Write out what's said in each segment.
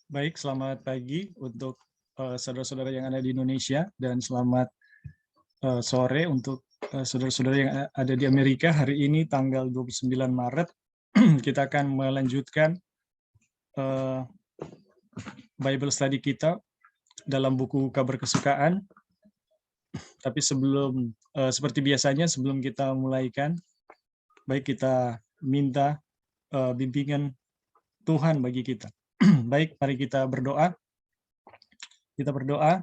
Baik, selamat pagi untuk saudara-saudara yang ada di Indonesia dan selamat sore untuk saudara-saudara yang ada di Amerika. Hari ini tanggal 29 Maret kita akan melanjutkan eh, Bible study kita dalam buku Kabar Kesukaan. Tapi seperti biasanya sebelum kita mulaikan, baik kita minta bimbingan Tuhan bagi kita. Baik, mari kita berdoa. Kita berdoa.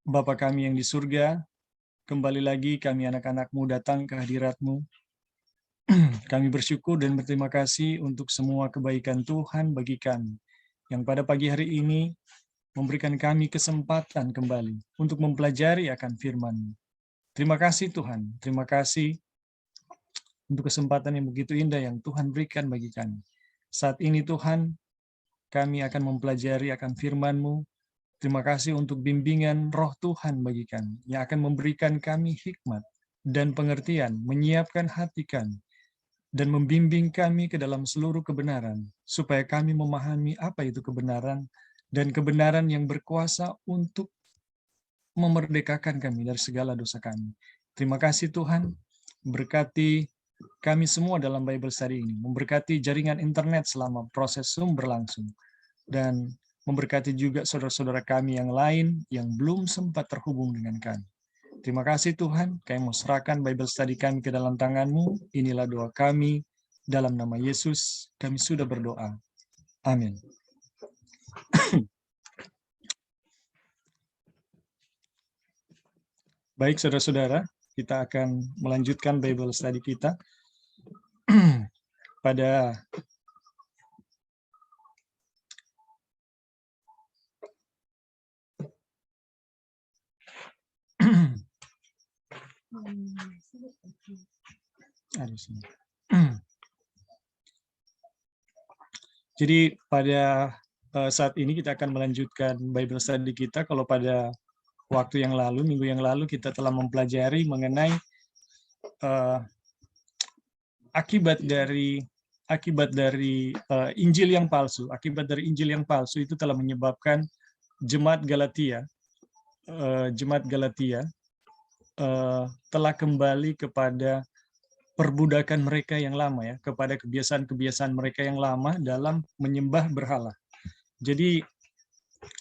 Bapa kami yang di surga, kembali lagi kami anak-anak-Mu datang ke hadirat-Mu. Kami bersyukur dan berterima kasih untuk semua kebaikan Tuhan bagi kami, yang pada pagi hari ini memberikan kami kesempatan kembali untuk mempelajari akan firman-Mu. Terima kasih Tuhan, terima kasih untuk kesempatan yang begitu indah yang Tuhan berikan bagi kami. Saat ini Tuhan, kami akan mempelajari akan firman-Mu. Terima kasih untuk bimbingan Roh Tuhan bagi kami, yang akan memberikan kami hikmat dan pengertian, menyiapkan hati kami, dan membimbing kami ke dalam seluruh kebenaran, supaya kami memahami apa itu kebenaran, dan kebenaran yang berkuasa untuk memerdekakan kami dari segala dosa kami. Terima kasih Tuhan, berkati kami semua dalam Bible Study ini, memberkati jaringan internet selama proses Zoom berlangsung, dan memberkati juga saudara-saudara kami yang lain yang belum sempat terhubung dengan kami. Terima kasih Tuhan, kami mau serahkan Bible Study kami ke dalam tangan-Mu. Inilah doa kami, dalam nama Yesus kami sudah berdoa. Amin. Baik saudara-saudara, kita akan melanjutkan Bible Study kita pada Jadi pada saat ini kita akan melanjutkan Bible Study kita. Kalau pada waktu yang lalu, minggu yang lalu, kita telah mempelajari mengenai akibat dari Injil yang palsu. Akibat dari Injil yang palsu itu telah menyebabkan jemaat Galatia telah kembali kepada perbudakan mereka yang lama, ya, kepada kebiasaan-kebiasaan mereka yang lama dalam menyembah berhala. Jadi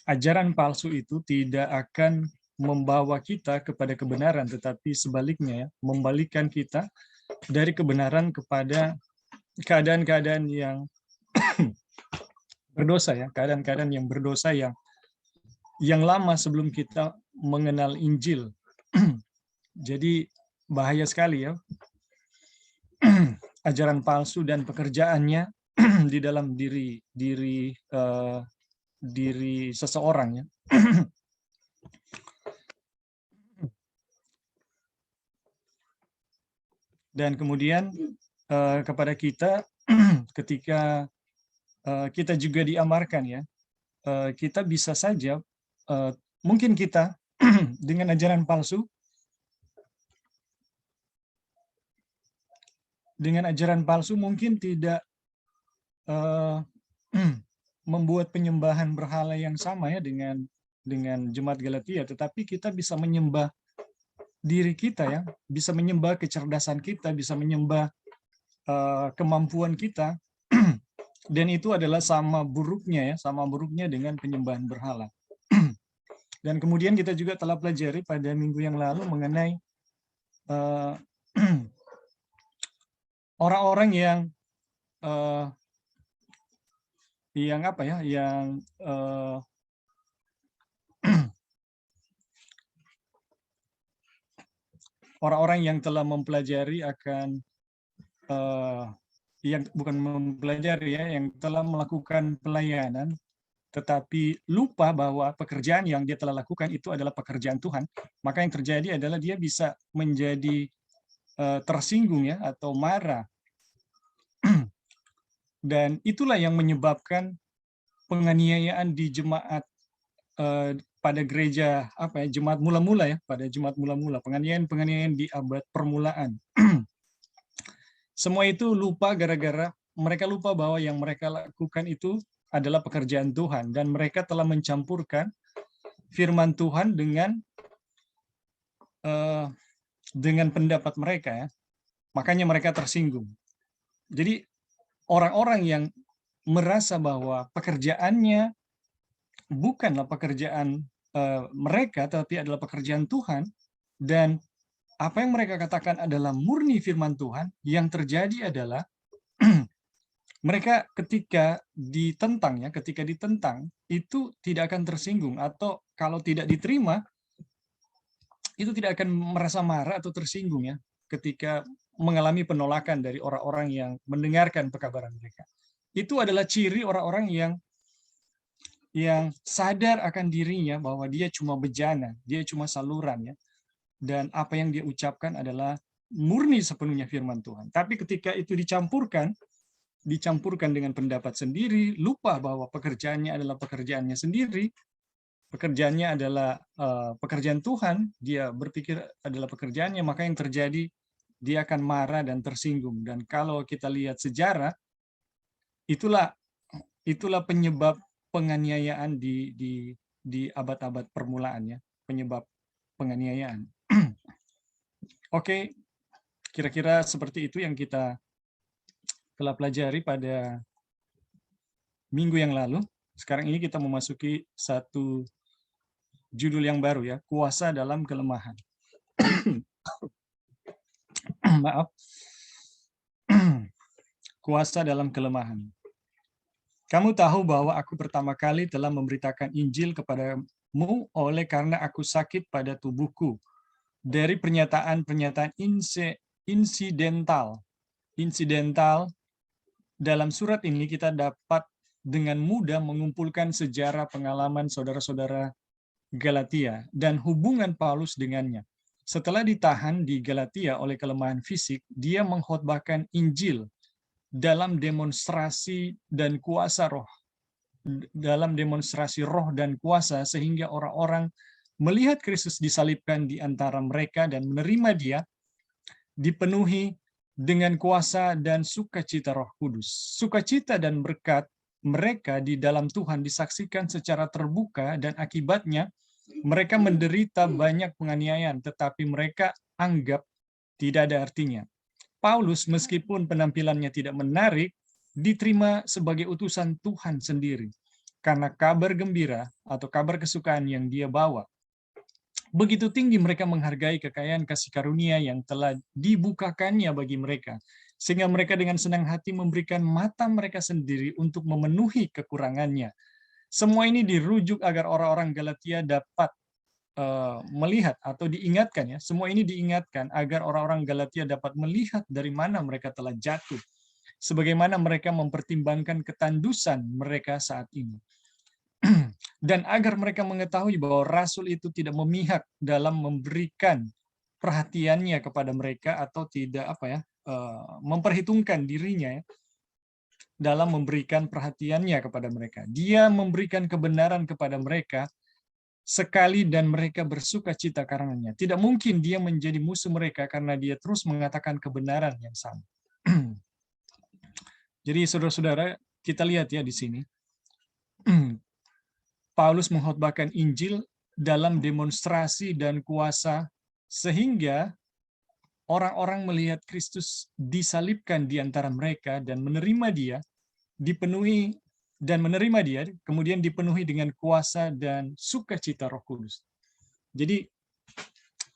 ajaran palsu itu tidak akan membawa kita kepada kebenaran, tetapi sebaliknya, ya, membalikkan kita dari kebenaran kepada keadaan-keadaan yang berdosa, ya, keadaan-keadaan yang berdosa yang lama sebelum kita mengenal Injil. Jadi bahaya sekali, ya, ajaran palsu dan pekerjaannya di dalam diri seseorang, ya. Dan kemudian kepada kita ketika kita juga diamarkan, ya, kita bisa saja mungkin kita dengan ajaran palsu mungkin tidak membuat penyembahan berhala yang sama, ya, dengan jemaat Galatia, tetapi kita bisa menyembah diri kita, ya, bisa menyembah kecerdasan kita, bisa menyembah kemampuan kita, dan itu adalah sama buruknya dengan penyembahan berhala. Dan kemudian kita juga telah pelajari pada minggu yang lalu mengenai orang-orang orang-orang yang telah mempelajari akan yang bukan mempelajari, ya, yang telah melakukan pelayanan tetapi lupa bahwa pekerjaan yang dia telah lakukan itu adalah pekerjaan Tuhan, maka yang terjadi adalah dia bisa menjadi tersinggung, ya, atau marah. Dan itulah yang menyebabkan penganiayaan di jemaat pada gereja jemaat mula-mula, ya, pada jemaat mula-mula, penganiayaan di abad permulaan. Semua itu lupa gara-gara mereka lupa bahwa yang mereka lakukan itu adalah pekerjaan Tuhan, dan mereka telah mencampurkan firman Tuhan dengan pendapat mereka, ya. Makanya mereka tersinggung. Jadi orang-orang yang merasa bahwa pekerjaannya bukanlah pekerjaan mereka, tapi adalah pekerjaan Tuhan, dan apa yang mereka katakan adalah murni firman Tuhan, yang terjadi adalah mereka ketika ditentang, itu tidak akan tersinggung, atau kalau tidak diterima itu tidak akan merasa marah atau tersinggung, ya, ketika mengalami penolakan dari orang-orang yang mendengarkan pekabaran mereka. Itu adalah ciri orang-orang yang sadar akan dirinya bahwa dia cuma bejana, dia cuma saluran, ya, dan apa yang dia ucapkan adalah murni sepenuhnya firman Tuhan. Tapi ketika itu dicampurkan dengan pendapat sendiri, lupa bahwa pekerjaannya adalah pekerjaannya sendiri, pekerjaannya adalah pekerjaan Tuhan, dia berpikir adalah pekerjaannya, maka yang terjadi dia akan marah dan tersinggung. Dan kalau kita lihat sejarah, itulah penyebab penganiayaan di abad-abad permulaannya, penyebab penganiayaan. Oke, kira-kira seperti itu yang kita telah pelajari pada minggu yang lalu. Sekarang ini kita memasuki satu judul yang baru, ya, kuasa dalam kelemahan. Maaf. Kuasa dalam kelemahan. Kamu tahu bahwa aku pertama kali telah memberitakan Injil kepadamu oleh karena aku sakit pada tubuhku. Dari pernyataan-pernyataan insidental dalam surat ini kita dapat dengan mudah mengumpulkan sejarah pengalaman saudara-saudara Galatia dan hubungan Paulus dengannya. Setelah ditahan di Galatia oleh kelemahan fisik, dia mengkhotbahkan Injil dalam demonstrasi roh dan kuasa, sehingga orang-orang melihat Kristus disalibkan di antara mereka dan menerima dia, dipenuhi dengan kuasa dan sukacita Roh Kudus. Sukacita dan berkat mereka di dalam Tuhan disaksikan secara terbuka, dan akibatnya mereka menderita banyak penganiayaan, tetapi mereka anggap tidak ada artinya. Paulus, meskipun penampilannya tidak menarik, diterima sebagai utusan Tuhan sendiri karena kabar gembira atau kabar kesukaan yang dia bawa. Begitu tinggi mereka menghargai kekayaan kasih karunia yang telah dibukakannya bagi mereka, sehingga mereka dengan senang hati memberikan mata mereka sendiri untuk memenuhi kekurangannya. Semua ini dirujuk agar orang-orang Galatia dapat melihat atau diingatkan, ya. Semua ini diingatkan agar orang-orang Galatia dapat melihat dari mana mereka telah jatuh, sebagaimana mereka mempertimbangkan ketandusan mereka saat ini. Dan agar mereka mengetahui bahwa rasul itu tidak memihak dalam memberikan perhatiannya kepada mereka, atau tidak memperhitungkan dirinya, ya, dalam memberikan perhatiannya kepada mereka. Dia memberikan kebenaran kepada mereka sekali dan mereka bersuka cita karenanya. Tidak mungkin dia menjadi musuh mereka karena dia terus mengatakan kebenaran yang sama. Jadi saudara-saudara, kita lihat, ya, di sini. Paulus mengkhotbahkan Injil dalam demonstrasi dan kuasa, sehingga orang-orang melihat Kristus disalibkan di antara mereka dan menerima dia, kemudian dipenuhi dengan kuasa dan sukacita Roh Kudus. Jadi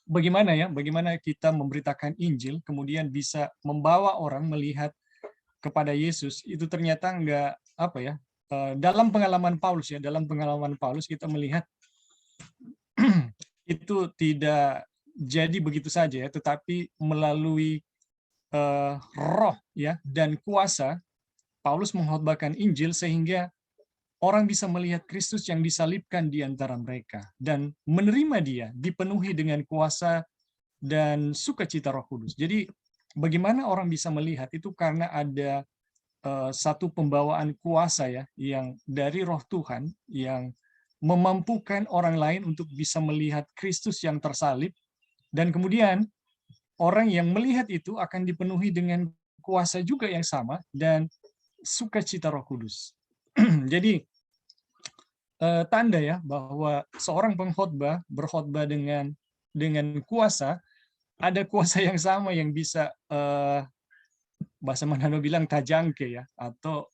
bagaimana kita memberitakan Injil kemudian bisa membawa orang melihat kepada Yesus? Itu ternyata enggak dalam pengalaman Paulus kita melihat itu tidak jadi begitu saja, ya, tetapi melalui roh, ya, dan kuasa Paulus mengkhotbahkan Injil sehingga orang bisa melihat Kristus yang disalibkan di antara mereka dan menerima dia, dipenuhi dengan kuasa dan sukacita Roh Kudus. Jadi bagaimana orang bisa melihat itu? Karena ada satu pembawaan kuasa, ya, yang dari Roh Tuhan yang memampukan orang lain untuk bisa melihat Kristus yang tersalib, dan kemudian orang yang melihat itu akan dipenuhi dengan kuasa juga yang sama dan sukacita Roh Kudus. Jadi tanda ya bahwa seorang pengkhotbah berkhotbah dengan kuasa, ada kuasa yang sama yang bisa bahasa Manado bilang tajangke ya, atau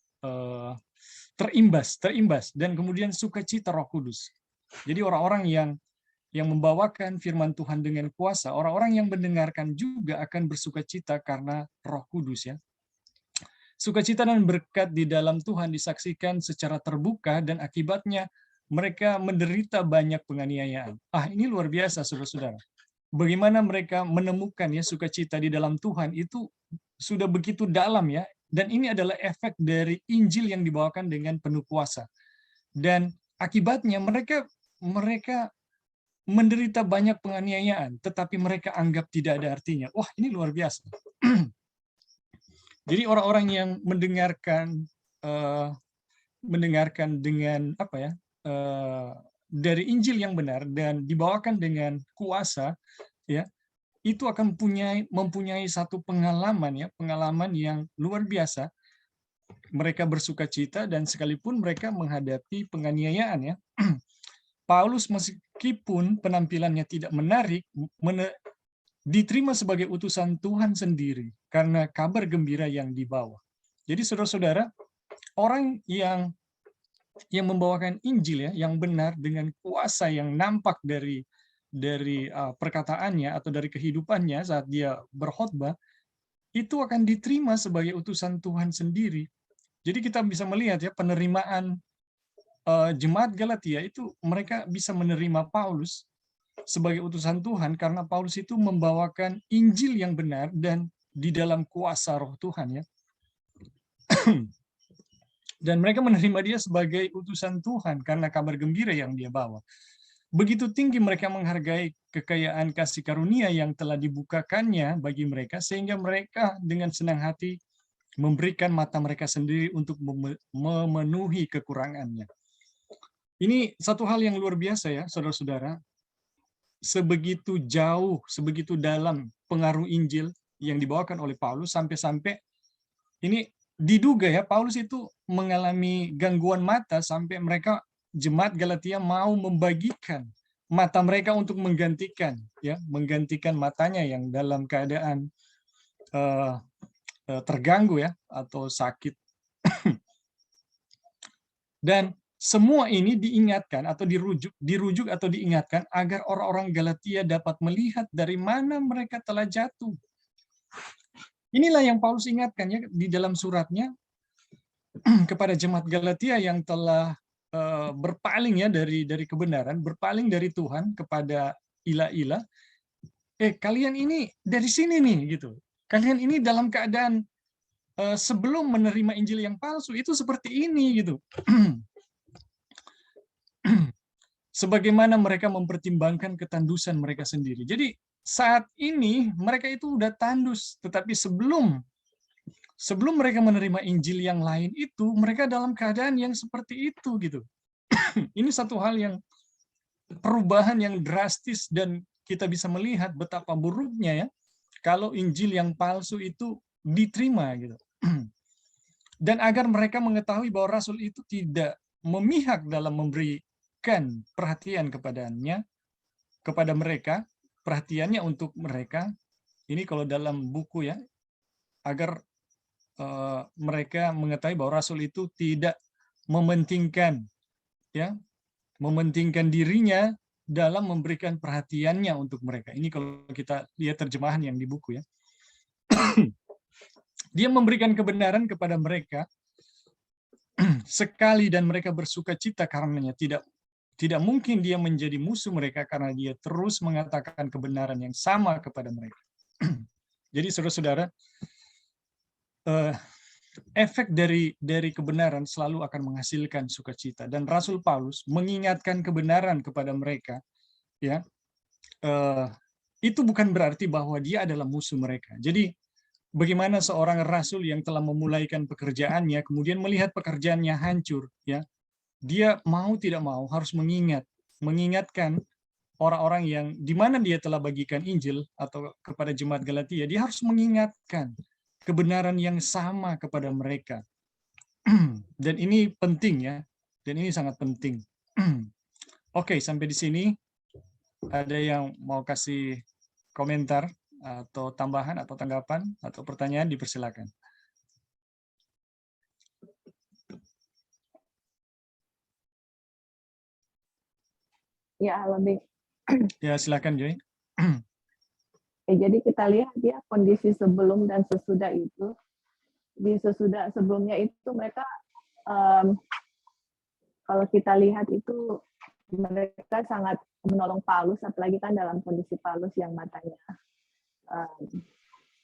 terimbas dan kemudian sukacita Roh Kudus. Jadi orang-orang yang membawakan firman Tuhan dengan kuasa, orang-orang yang mendengarkan juga akan bersukacita karena Roh Kudus ya. Sukacita dan berkat di dalam Tuhan disaksikan secara terbuka dan akibatnya mereka menderita banyak penganiayaan. Ini luar biasa saudara-saudara. Bagaimana mereka menemukan ya sukacita di dalam Tuhan itu sudah begitu dalam ya, dan ini adalah efek dari Injil yang dibawakan dengan penuh kuasa. Dan akibatnya mereka menderita banyak penganiayaan, tetapi mereka anggap tidak ada artinya. Wah, ini luar biasa. Jadi orang-orang yang mendengarkan dengan apa ya, dari Injil yang benar dan dibawakan dengan kuasa, ya, itu akan mempunyai satu pengalaman yang luar biasa. Mereka bersukacita dan sekalipun mereka menghadapi penganiayaan ya. Paulus meskipun penampilannya tidak menarik, diterima sebagai utusan Tuhan sendiri karena kabar gembira yang dibawa. Jadi saudara-saudara, orang yang membawakan Injil ya, yang benar dengan kuasa yang nampak dari perkataannya atau dari kehidupannya saat dia berkhotbah, itu akan diterima sebagai utusan Tuhan sendiri. Jadi kita bisa melihat ya penerimaan jemaat Galatia itu, mereka bisa menerima Paulus sebagai utusan Tuhan karena Paulus itu membawakan Injil yang benar dan di dalam kuasa Roh Tuhan ya. Dan mereka menerima dia sebagai utusan Tuhan karena kabar gembira yang dia bawa. Begitu tinggi mereka menghargai kekayaan kasih karunia yang telah dibukakannya bagi mereka, sehingga mereka dengan senang hati memberikan mata mereka sendiri untuk memenuhi kekurangannya. Ini satu hal yang luar biasa ya, saudara-saudara. Sebegitu jauh, sebegitu dalam pengaruh Injil yang dibawakan oleh Paulus, sampai-sampai ini diduga ya, Paulus itu mengalami gangguan mata sampai mereka, jemaat Galatia, mau membagikan mata mereka untuk menggantikan matanya yang dalam keadaan terganggu ya atau sakit. Dan semua ini diingatkan atau dirujuk atau diingatkan agar orang-orang Galatia dapat melihat dari mana mereka telah jatuh. Inilah yang Paulus ingatkan ya di dalam suratnya kepada jemaat Galatia yang telah berpaling ya dari kebenaran, berpaling dari Tuhan kepada ilah-ilah. Kalian ini dari sini nih gitu. Kalian ini dalam keadaan sebelum menerima Injil yang palsu itu seperti ini gitu. Sebagaimana mereka mempertimbangkan ketandusan mereka sendiri. Jadi saat ini mereka itu udah tandus, tetapi sebelum mereka menerima Injil yang lain itu, mereka dalam keadaan yang seperti itu gitu. Ini satu hal yang perubahan yang drastis, dan kita bisa melihat betapa buruknya ya kalau Injil yang palsu itu diterima gitu. Dan agar mereka mengetahui bahwa Rasul itu tidak memihak dalam memberikan perhatian kepada mereka, perhatiannya untuk mereka. Ini kalau dalam buku ya, agar mereka mengetahui bahwa Rasul itu tidak mementingkan dirinya dalam memberikan perhatiannya untuk mereka. Ini kalau kita lihat terjemahan yang di buku ya. Dia memberikan kebenaran kepada mereka sekali dan mereka bersukacita karenanya. Tidak mungkin dia menjadi musuh mereka karena dia terus mengatakan kebenaran yang sama kepada mereka. Jadi saudara-saudara, efek dari kebenaran selalu akan menghasilkan sukacita, dan Rasul Paulus mengingatkan kebenaran kepada mereka ya. Itu bukan berarti bahwa dia adalah musuh mereka. Jadi bagaimana seorang rasul yang telah memulaikan pekerjaannya kemudian melihat pekerjaannya hancur ya, dia mau tidak mau harus mengingatkan orang-orang yang di mana dia telah bagikan Injil atau kepada jemaat Galatia. Dia harus mengingatkan kebenaran yang sama kepada mereka. Dan ini penting ya, dan ini sangat penting. Oke, sampai di sini ada yang mau kasih komentar atau tambahan atau tanggapan atau pertanyaan, dipersilakan. Ya, lebih. Ya, silakan Joy. Jadi kita lihat ya kondisi sebelum dan sesudah itu. Di sesudah sebelumnya itu mereka kalau kita lihat itu mereka sangat menolong Paulus, apalagi kan dalam kondisi Paulus yang matanya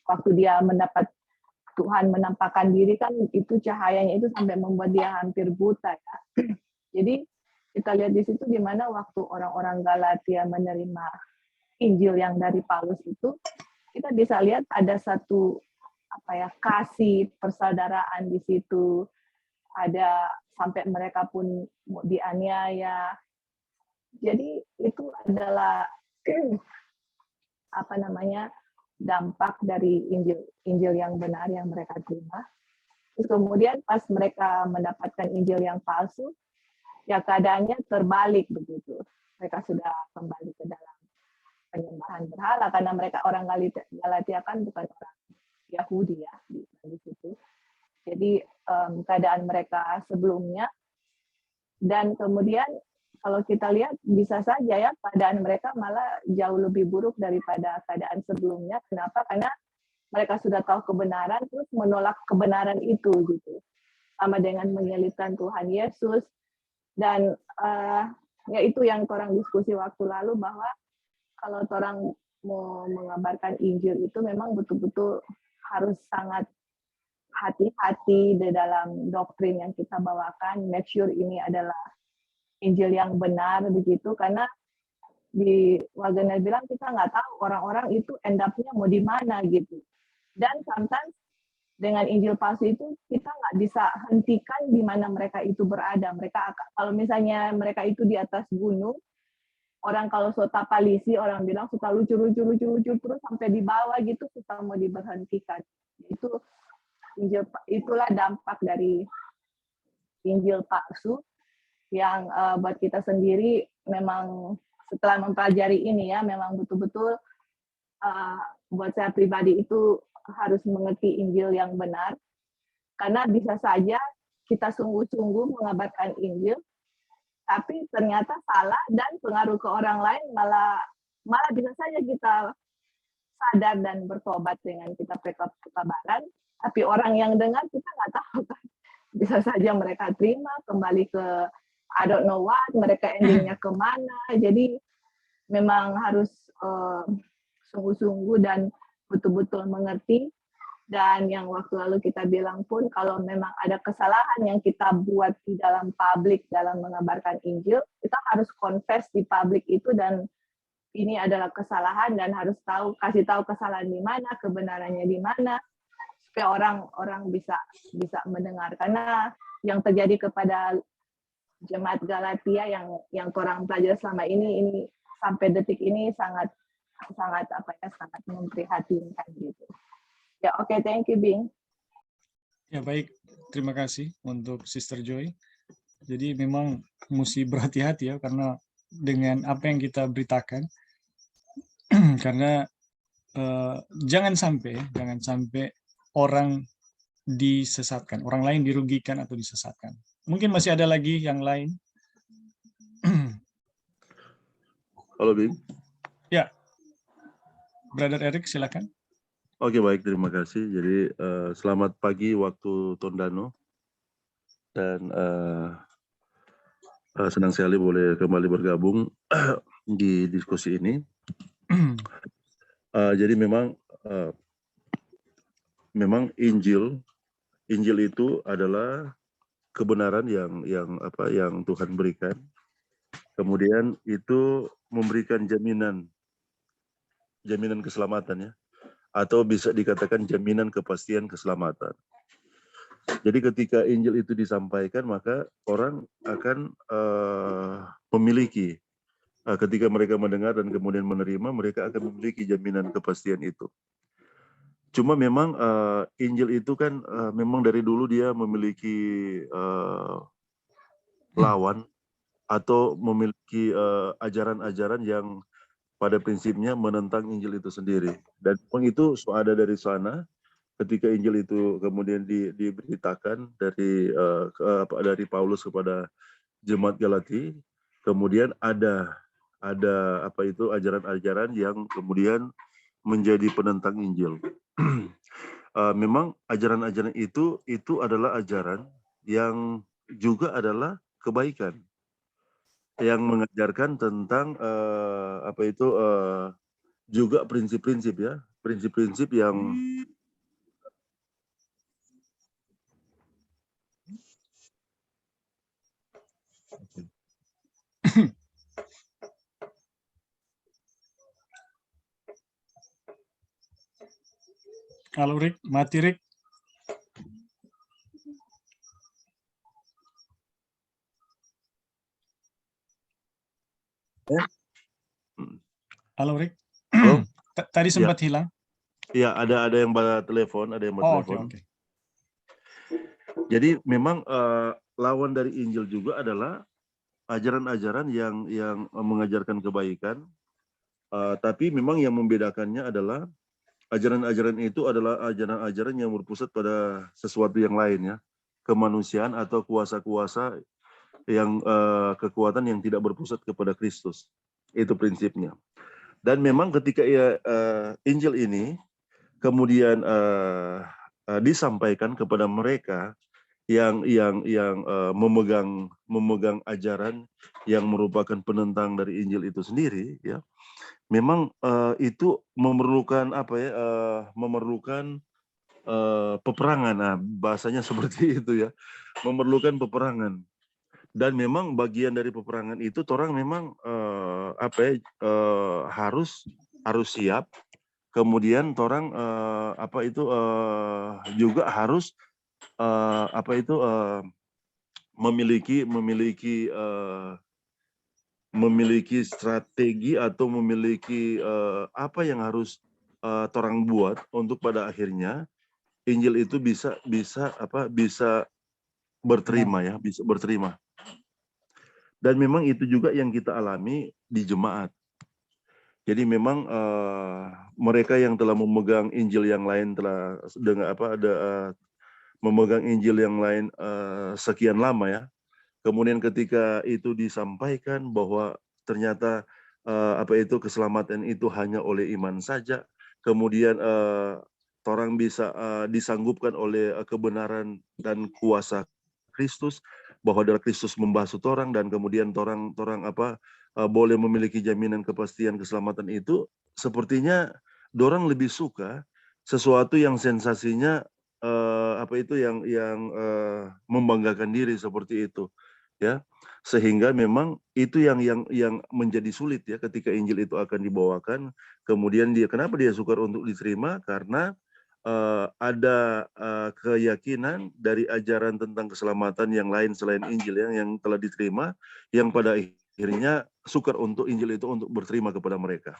waktu dia mendapat Tuhan menampakkan diri kan itu cahayanya itu sampai membuat dia hampir buta ya. Jadi kita lihat di situ di mana waktu orang-orang Galatia menerima Injil yang dari Paulus itu, kita bisa lihat ada satu kasih persaudaraan di situ, ada sampai mereka pun dianiaya. Jadi itu adalah dampak dari Injil yang benar yang mereka terima. Terus kemudian pas mereka mendapatkan Injil yang palsu, ya keadaannya terbalik begitu. Mereka sudah kembali ke dalam penyembahan berhala karena mereka orang Galatia kan bukan orang Yahudi ya di situ. Jadi keadaan mereka sebelumnya, dan kemudian kalau kita lihat bisa saja ya keadaan mereka malah jauh lebih buruk daripada keadaan sebelumnya. Kenapa? Karena mereka sudah tahu kebenaran terus menolak kebenaran itu gitu. Sama dengan menyelipkan Tuhan Yesus, dan ya itu yang orang diskusi waktu lalu, bahwa kalau orang mau mengabarkan Injil itu memang betul-betul harus sangat hati-hati di dalam doktrin yang kita bawakan, make sure ini adalah Injil yang benar begitu, karena di Wagner bilang kita nggak tahu orang-orang itu end up-nya mau di mana gitu. Dan sometimes dengan Injil palsu itu kita nggak bisa hentikan di mana mereka itu berada. Mereka kalau misalnya mereka itu di atas gunung, orang kalau sota palisi, orang bilang suka lucu terus sampai di bawah gitu, kita mau diberhentikan. Itu Injil, itulah dampak dari Injil palsu yang buat kita sendiri memang setelah mempelajari ini ya, memang betul-betul buat saya pribadi itu harus mengerti Injil yang benar, karena bisa saja kita sungguh-sungguh mengabarkan Injil, tapi ternyata salah dan pengaruh ke orang lain malah bisa saja kita sadar dan bertobat dengan kita kesabaran, tapi orang yang dengar kita nggak tahu kan, bisa saja mereka terima kembali ke I don't know what, mereka endingnya kemana. Jadi memang harus sungguh-sungguh dan betul-betul mengerti. Dan yang waktu lalu kita bilang pun, kalau memang ada kesalahan yang kita buat di dalam publik dalam mengabarkan Injil, kita harus confess di publik itu, dan ini adalah kesalahan, dan harus kasih tahu kesalahan di mana, kebenarannya di mana, supaya orang-orang bisa mendengar. Karena yang terjadi kepada jemaat Galatia yang orang pelajari selama ini sampai detik ini sangat memprihatinkan gitu. Ya, oke, thank you, Bing. Ya, baik. Terima kasih untuk Sister Joy. Jadi memang mesti berhati-hati ya, karena dengan apa yang kita beritakan, karena jangan sampai orang disesatkan, orang lain dirugikan atau disesatkan. Mungkin masih ada lagi yang lain. Halo, Bing. Ya, Brother Eric, silakan. Oke, baik, terima kasih. Jadi selamat pagi waktu Tondano, dan senang sekali boleh kembali bergabung di diskusi ini. Jadi memang Injil itu adalah kebenaran yang Tuhan berikan. Kemudian itu memberikan jaminan keselamatan ya, atau bisa dikatakan jaminan kepastian keselamatan. Jadi ketika Injil itu disampaikan, maka orang akan memiliki, ketika mereka mendengar dan kemudian menerima, mereka akan memiliki jaminan kepastian itu. Cuma memang Injil itu kan memang dari dulu dia memiliki lawan atau memiliki ajaran-ajaran yang pada prinsipnya menentang Injil itu sendiri. Dan memang itu ada dari sana ketika Injil itu kemudian diberitakan dari Paulus kepada jemaat Galati, kemudian ada apa itu ajaran-ajaran yang kemudian menjadi penentang Injil. Memang ajaran-ajaran itu adalah ajaran yang juga adalah kebaikan, yang mengajarkan tentang apa itu juga prinsip-prinsip ya, prinsip-prinsip yang Halo Rick, mati Rick. Halo Rick. Halo? Tadi sempat hilang. Ya, ada yang telepon, Oke. Jadi memang lawan dari Injil juga adalah ajaran-ajaran yang mengajarkan kebaikan, tapi memang yang membedakannya adalah ajaran-ajaran itu adalah ajaran-ajaran yang berpusat pada sesuatu yang lain ya, kemanusiaan atau kuasa-kuasa yang kekuatan yang tidak berpusat kepada Kristus. Itu prinsipnya. Dan memang ketika Injil ini kemudian disampaikan kepada mereka yang memegang ajaran yang merupakan penentang dari Injil itu sendiri, ya, memang itu memerlukan memerlukan peperangan. Nah, bahasanya seperti itu ya, memerlukan peperangan. Dan memang bagian dari peperangan itu orang memang harus siap. Kemudian orang juga harus memiliki strategi atau memiliki apa yang harus orang buat untuk pada akhirnya Injil itu bisa berterima ya, bisa berterima. Dan memang itu juga yang kita alami di jemaat. Jadi memang mereka yang telah memegang Injil yang lain telah memegang Injil yang lain sekian lama ya. Kemudian ketika itu disampaikan bahwa ternyata keselamatan itu hanya oleh iman saja. Kemudian orang bisa disanggupkan oleh kebenaran dan kuasa Kristus, bahwa darah Kristus membasuh orang, dan kemudian orang boleh memiliki jaminan kepastian keselamatan itu. Sepertinya dorang lebih suka sesuatu yang sensasinya yang membanggakan diri seperti itu ya, sehingga memang itu yang menjadi sulit ya ketika Injil itu akan dibawakan. Kemudian kenapa dia sukar untuk diterima, karena ada keyakinan dari ajaran tentang keselamatan yang lain selain Injil yang telah diterima, yang pada akhirnya sukar untuk Injil itu untuk berterima kepada mereka.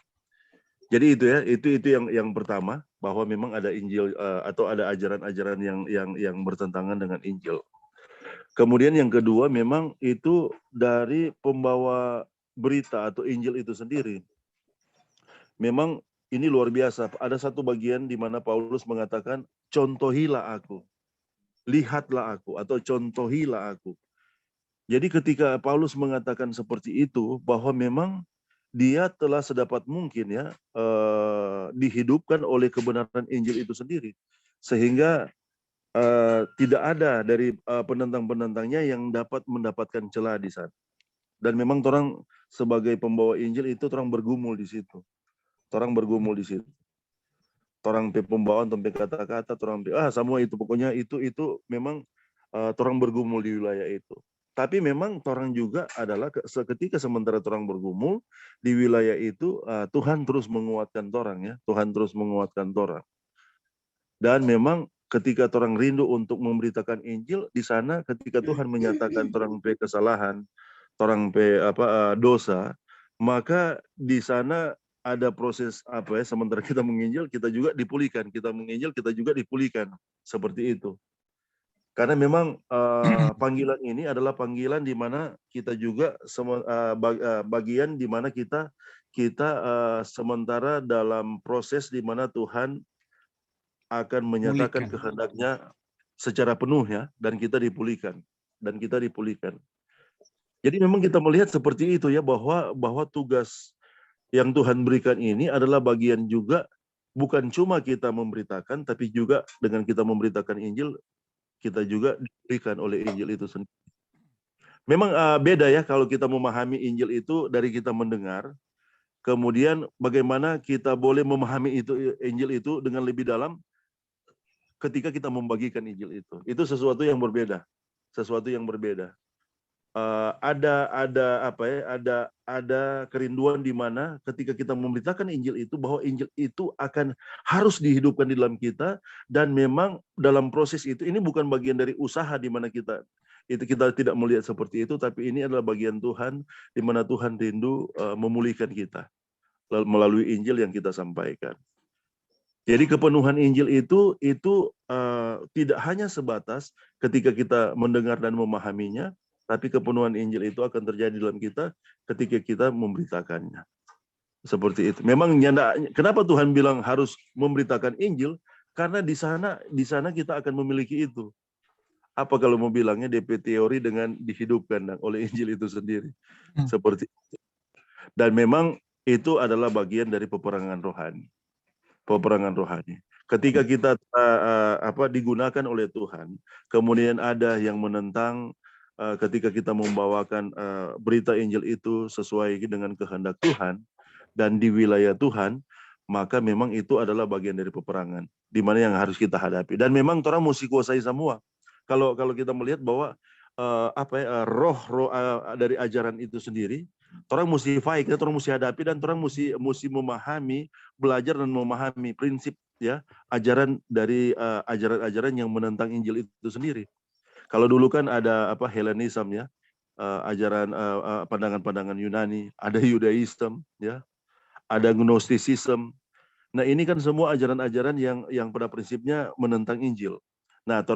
Jadi itu ya, itu yang pertama, bahwa memang ada Injil atau ada ajaran-ajaran yang bertentangan dengan Injil. Kemudian yang kedua, memang itu dari pembawa berita atau Injil itu sendiri. Memang ini luar biasa. Ada satu bagian di mana Paulus mengatakan, contohilah aku, lihatlah aku, atau contohilah aku. Jadi ketika Paulus mengatakan seperti itu, bahwa memang dia telah sedapat mungkin ya dihidupkan oleh kebenaran Injil itu sendiri, sehingga tidak ada dari penentang-penentangnya yang dapat mendapatkan celah di sana. Dan memang orang sebagai pembawa Injil itu orang bergumul di situ. Orang bergumul di situ. Orang pembawaan, tempe kata-kata, orang semua itu pokoknya itu memang orang bergumul di wilayah itu. Tapi memang orang juga adalah seketika sementara orang bergumul di wilayah itu, Tuhan terus menguatkan orang ya, Tuhan terus menguatkan orang. Dan memang ketika orang rindu untuk memberitakan Injil di sana, ketika Tuhan menyatakan orang kesalahan, orang dosa, maka di sana ada proses apa ya, sementara kita menginjil kita juga dipulihkan, kita menginjil kita juga dipulihkan, seperti itu. Karena memang panggilan ini adalah panggilan di mana kita juga bagian di mana kita sementara dalam proses di mana Tuhan akan menyatakan Pulihkan. kehendaknya secara penuh ya, dan kita dipulihkan. Jadi memang kita melihat seperti itu ya, bahwa tugas yang Tuhan berikan ini adalah bagian juga, bukan cuma kita memberitakan, tapi juga dengan kita memberitakan Injil, kita juga diberikan oleh Injil itu sendiri. Memang beda ya kalau kita memahami Injil itu dari kita mendengar, kemudian bagaimana kita boleh memahami itu Injil itu dengan lebih dalam ketika kita membagikan Injil itu. Itu sesuatu yang berbeda. Ada kerinduan di mana ketika kita memberitakan Injil itu, bahwa Injil itu harus dihidupkan di dalam kita, dan memang dalam proses itu ini bukan bagian dari usaha di mana kita tidak melihat seperti itu, tapi ini adalah bagian Tuhan di mana Tuhan rindu memulihkan kita melalui Injil yang kita sampaikan. Jadi kepenuhan Injil itu tidak hanya sebatas ketika kita mendengar dan memahaminya, tapi kepenuhan Injil itu akan terjadi dalam kita ketika kita memberitakannya. Seperti itu. Memang kenapa Tuhan bilang harus memberitakan Injil? Karena di sana kita akan memiliki itu. Apa kalau mau bilangnya DP teori dengan dihidupkan oleh Injil itu sendiri. Seperti itu. Dan memang itu adalah bagian dari peperangan rohani. Ketika kita digunakan oleh Tuhan, kemudian ada yang menentang ketika kita membawakan berita Injil itu sesuai dengan kehendak Tuhan dan di wilayah Tuhan, maka memang itu adalah bagian dari peperangan di mana yang harus kita hadapi. Dan memang orang mesti kuasai semua. Kalau kita melihat bahwa roh dari ajaran itu sendiri, orang mesti fight, orang mesti hadapi, dan orang mesti memahami, belajar dan memahami prinsip ya ajaran dari ajaran-ajaran yang menentang Injil itu sendiri. Kalau dulu kan ada Hellenism ya, ajaran pandangan-pandangan Yunani, ada Judaism ya, ada Gnosticism. Nah, ini kan semua ajaran-ajaran yang pada prinsipnya menentang Injil. Nah,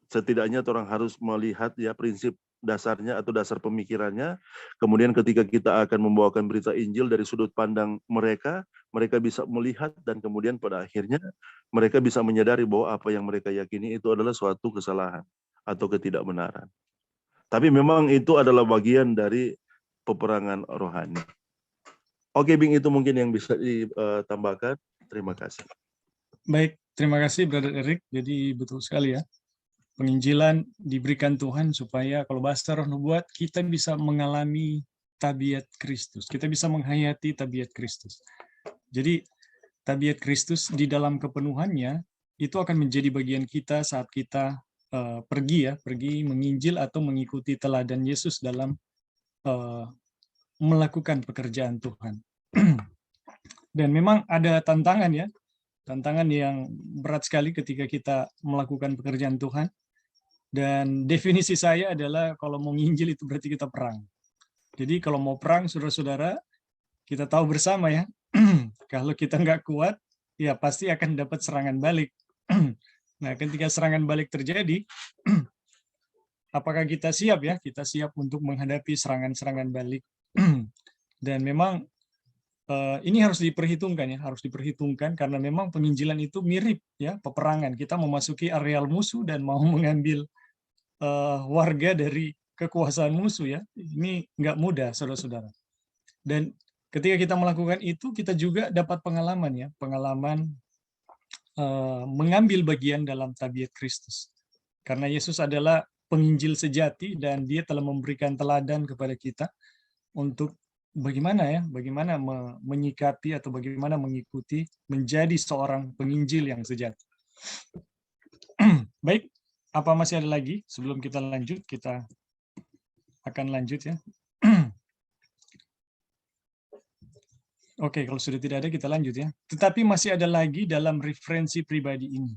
setidaknya orang harus melihat ya prinsip dasarnya atau dasar pemikirannya. Kemudian ketika kita akan membawakan berita Injil dari sudut pandang mereka bisa melihat, dan kemudian pada akhirnya mereka bisa menyadari bahwa apa yang mereka yakini itu adalah suatu kesalahan atau ketidakbenaran. Tapi memang itu adalah bagian dari peperangan rohani. Oke, Bing, itu mungkin yang bisa ditambahkan. Terima kasih. Baik, terima kasih Brother Eric. Jadi betul sekali ya. Penginjilan diberikan Tuhan supaya kalau bahasa roh nubuat kita bisa mengalami tabiat Kristus. Kita bisa menghayati tabiat Kristus. Jadi tabiat Kristus di dalam kepenuhannya itu akan menjadi bagian kita saat kita pergi menginjil atau mengikuti teladan Yesus dalam melakukan pekerjaan Tuhan. Dan memang ada tantangan ya, tantangan yang berat sekali ketika kita melakukan pekerjaan Tuhan. Dan definisi saya adalah kalau mau nginjil itu berarti kita perang. Jadi kalau mau perang, saudara-saudara, kita tahu bersama ya, kalau kita nggak kuat, ya pasti akan dapat serangan balik. Nah, ketika serangan balik terjadi, apakah kita siap ya? Kita siap untuk menghadapi serangan-serangan balik. Dan memang ini harus diperhitungkan ya, harus diperhitungkan karena memang penginjilan itu mirip ya, peperangan. Kita memasuki areal musuh dan mau mengambil warga dari kekuasaan musuh ya. Ini nggak mudah, saudara-saudara. Dan ketika kita melakukan itu, kita juga dapat pengalaman ya, pengalaman mengambil bagian dalam tabiat Kristus. Karena Yesus adalah penginjil sejati dan dia telah memberikan teladan kepada kita untuk bagaimana menyikapi atau bagaimana mengikuti menjadi seorang penginjil yang sejati. Baik, apa masih ada lagi? Sebelum kita lanjut, kita akan lanjut ya. Oke, kalau sudah tidak ada kita lanjut ya. Tetapi masih ada lagi dalam referensi pribadi ini.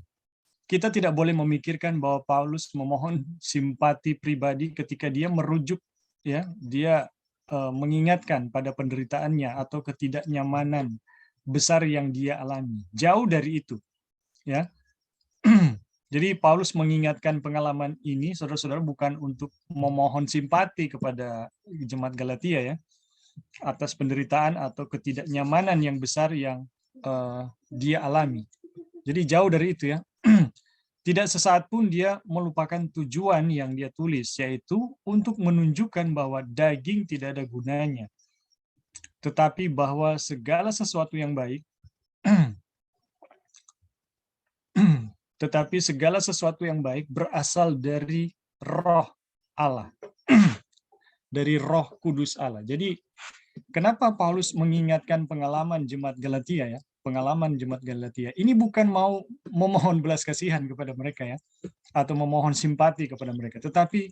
Kita tidak boleh memikirkan bahwa Paulus memohon simpati pribadi ketika dia merujuk ya, dia mengingatkan pada penderitaannya atau ketidaknyamanan besar yang dia alami. Jauh dari itu, ya. Jadi Paulus mengingatkan pengalaman ini, saudara-saudara, bukan untuk memohon simpati kepada jemaat Galatia, ya, atas penderitaan atau ketidaknyamanan yang besar yang dia alami. Jadi jauh dari itu, ya. Tidak sesaat pun dia melupakan tujuan yang dia tulis, yaitu untuk menunjukkan bahwa daging tidak ada gunanya, tetapi bahwa segala sesuatu yang baik, tetapi segala sesuatu yang baik berasal dari Roh Allah, dari Roh Kudus Allah. Jadi, kenapa Paulus mengingatkan pengalaman jemaat Galatia, ya? Pengalaman jemaat Galatia. Ini bukan mau memohon belas kasihan kepada mereka, ya, atau memohon simpati kepada mereka, tetapi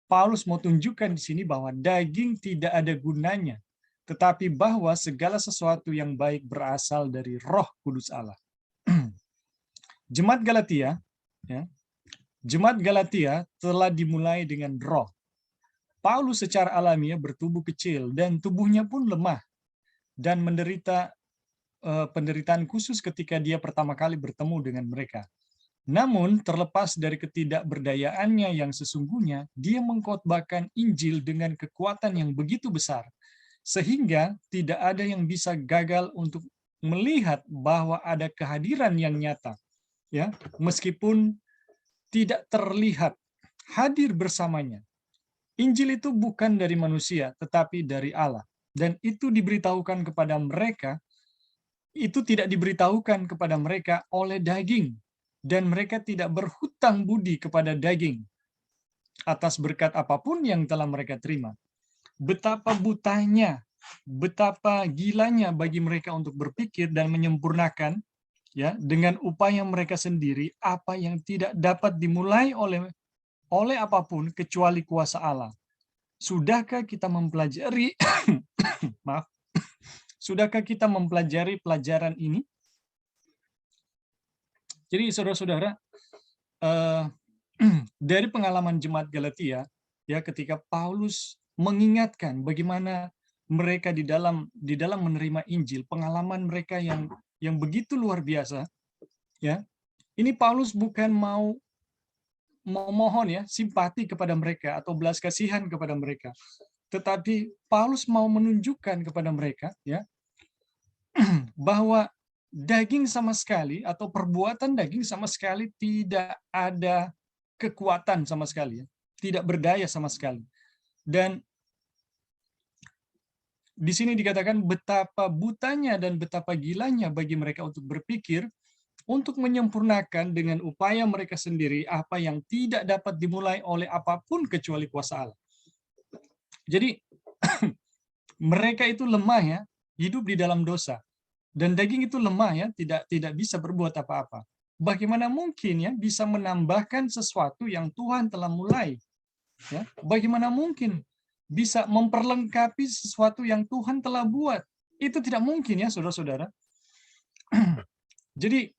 Paulus mau tunjukkan di sini bahwa daging tidak ada gunanya, tetapi bahwa segala sesuatu yang baik berasal dari Roh Kudus Allah. Jemaat Galatia, ya, jemaat Galatia telah dimulai dengan roh. Paulus secara alamiah bertubuh kecil dan tubuhnya pun lemah dan menderita penderitaan khusus ketika dia pertama kali bertemu dengan mereka. Namun, terlepas dari ketidakberdayaannya yang sesungguhnya, dia mengkhotbahkan Injil dengan kekuatan yang begitu besar, sehingga tidak ada yang bisa gagal untuk melihat bahwa ada kehadiran yang nyata, ya, meskipun tidak terlihat, hadir bersamanya. Injil itu bukan dari manusia, tetapi dari Allah. Dan itu diberitahukan kepada mereka, itu tidak diberitahukan kepada mereka oleh daging, dan mereka tidak berhutang budi kepada daging atas berkat apapun yang telah mereka terima. Betapa butanya, betapa gilanya bagi mereka untuk berpikir dan menyempurnakan, ya, dengan upaya mereka sendiri apa yang tidak dapat dimulai oleh apapun kecuali kuasa Allah. Sudahkah kita mempelajari maaf, sudahkah kita mempelajari pelajaran ini? Jadi saudara-saudara, dari pengalaman jemaat Galatia, ya, ketika Paulus mengingatkan bagaimana mereka di dalam menerima Injil, pengalaman mereka yang begitu luar biasa, ya. Ini Paulus bukan mau memohon, ya, simpati kepada mereka atau belas kasihan kepada mereka, tetapi Paulus mau menunjukkan kepada mereka, ya, bahwa daging sama sekali atau perbuatan daging sama sekali tidak ada kekuatan sama sekali, ya, tidak berdaya sama sekali. Dan di sini dikatakan betapa butanya dan betapa gilanya bagi mereka untuk berpikir, untuk menyempurnakan dengan upaya mereka sendiri apa yang tidak dapat dimulai oleh apapun kecuali kuasa Allah. Jadi mereka itu lemah, ya, hidup di dalam dosa. Dan daging itu lemah, ya, tidak bisa berbuat apa-apa. Bagaimana mungkin, ya, bisa menambahkan sesuatu yang Tuhan telah mulai? Ya, bagaimana mungkin bisa memperlengkapi sesuatu yang Tuhan telah buat? Itu tidak mungkin, ya, saudara-saudara. Jadi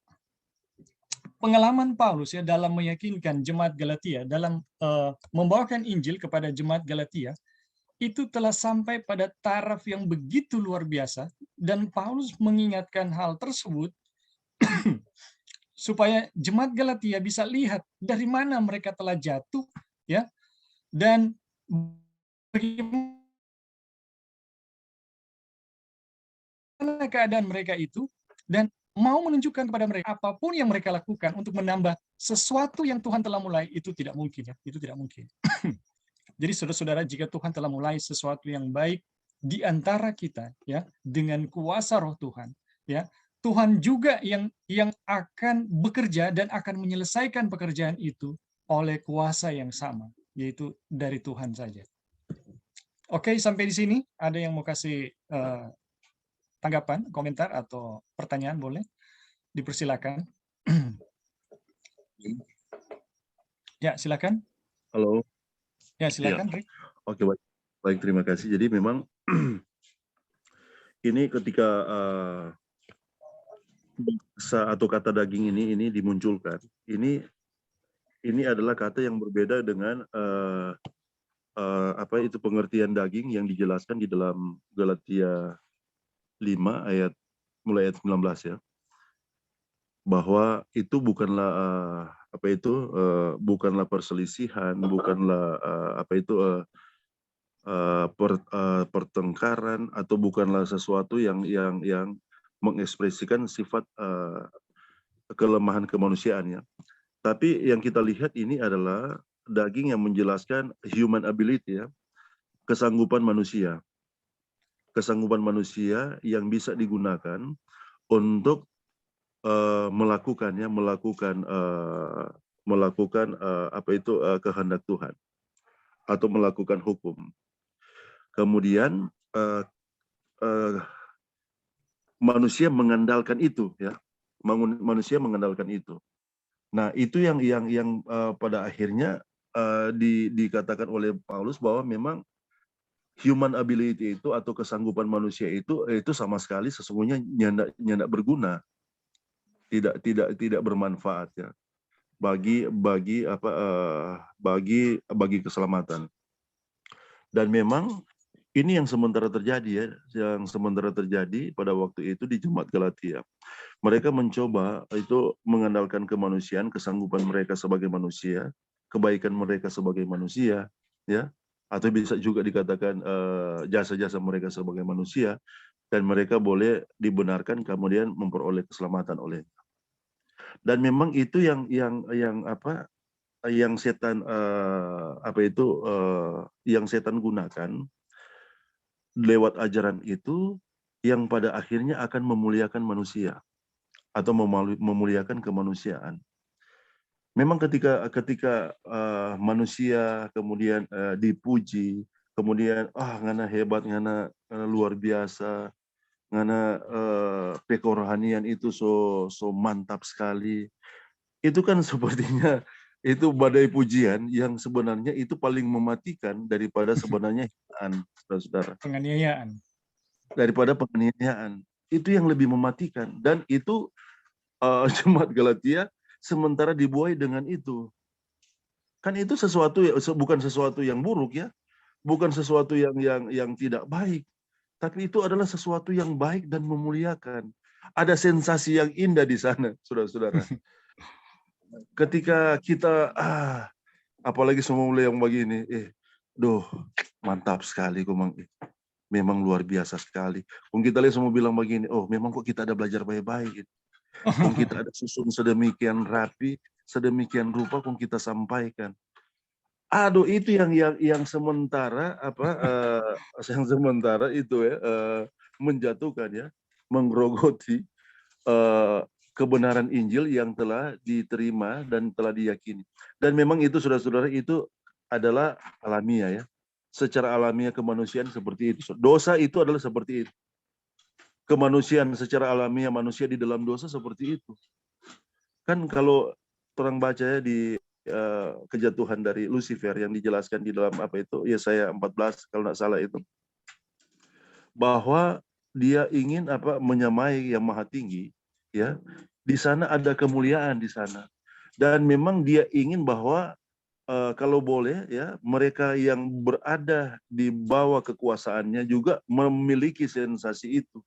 pengalaman Paulus, ya, dalam meyakinkan jemaat Galatia, dalam membawakan Injil kepada jemaat Galatia, itu telah sampai pada taraf yang begitu luar biasa, dan Paulus mengingatkan hal tersebut supaya jemaat Galatia bisa lihat dari mana mereka telah jatuh, ya, dan bagaimana keadaan mereka itu, dan mau menunjukkan kepada mereka apapun yang mereka lakukan untuk menambah sesuatu yang Tuhan telah mulai, itu tidak mungkin, ya, itu tidak mungkin. Jadi saudara-saudara, jika Tuhan telah mulai sesuatu yang baik di antara kita, ya, dengan kuasa Roh Tuhan, ya, Tuhan juga yang akan bekerja dan akan menyelesaikan pekerjaan itu oleh kuasa yang sama, yaitu dari Tuhan saja. Oke, sampai di sini. Ada yang mau kasih tanggapan, komentar, atau pertanyaan, boleh dipersilakan. Ya, silakan. Halo. Ya, silakan, Rick. Oke, baik, terima kasih. Jadi memang ini ketika bahasa atau kata daging ini dimunculkan, ini adalah kata yang berbeda dengan apa itu pengertian daging yang dijelaskan di dalam Galatia 5 mulai ayat 19 ya, bahwa itu bukanlah bukanlah perselisihan, bukanlah pertengkaran, atau bukanlah sesuatu yang mengekspresikan sifat kelemahan kemanusiaannya. Tapi yang kita lihat ini adalah daging yang menjelaskan human ability ya, kesanggupan manusia yang bisa digunakan untuk melakukan kehendak Tuhan atau melakukan hukum. Kemudian manusia mengandalkan itu ya, manusia mengandalkan itu. Nah, itu yang pada akhirnya dikatakan oleh Paulus bahwa memang human ability itu atau kesanggupan manusia itu sama sekali sesungguhnya nyandak berguna, tidak bermanfaat ya bagi keselamatan. Dan memang ini yang sementara terjadi ya, pada waktu itu di Jemaat Galatia. Mereka mencoba itu mengandalkan kemanusiaan, kesanggupan mereka sebagai manusia, kebaikan mereka sebagai manusia, ya, atau bisa juga dikatakan jasa-jasa mereka sebagai manusia, dan mereka boleh dibenarkan kemudian memperoleh keselamatan olehnya. Dan memang itu yang setan yang setan gunakan lewat ajaran itu, yang pada akhirnya akan memuliakan manusia atau memuliakan kemanusiaan. Memang ketika manusia kemudian dipuji, kemudian ngana hebat, ngana luar biasa, ngana kerohanian itu so mantap sekali. Itu kan sepertinya itu badai pujian yang sebenarnya itu paling mematikan daripada sebenarnya hinaan, saudara-saudara. Penganiayaan. Daripada penganiayaan. Itu yang lebih mematikan. Dan itu Jemaat Galatia sementara dibuai dengan itu. Kan itu sesuatu bukan sesuatu yang buruk ya. Bukan sesuatu yang tidak baik. Tapi itu adalah sesuatu yang baik dan memuliakan. Ada sensasi yang indah di sana, saudara-saudara. Ketika kita apalagi semua mulai yang begini, mantap sekali memang luar biasa sekali. Kung kita lihat semua bilang begini, memang kok kita ada belajar baik-baik. Kung kita ada susun sedemikian rapi, sedemikian rupa kung kita sampaikan. Itu yang sementara yang sementara itu ya menjatuhkan ya, menggerogoti kebenaran Injil yang telah diterima dan telah diyakini. Dan memang itu saudara-saudara itu adalah alamiah ya. Secara alamiah kemanusiaan seperti itu. Dosa itu adalah seperti itu. Kemanusiaan secara alamiah, manusia di dalam dosa seperti itu. Kan kalau orang baca ya di kejatuhan dari Lucifer yang dijelaskan di dalam Yesaya 14 kalau tidak salah itu, bahwa dia ingin menyamai yang maha tinggi ya. Di sana ada kemuliaan di sana. Dan memang dia ingin bahwa kalau boleh ya, mereka yang berada di bawah kekuasaannya juga memiliki sensasi itu.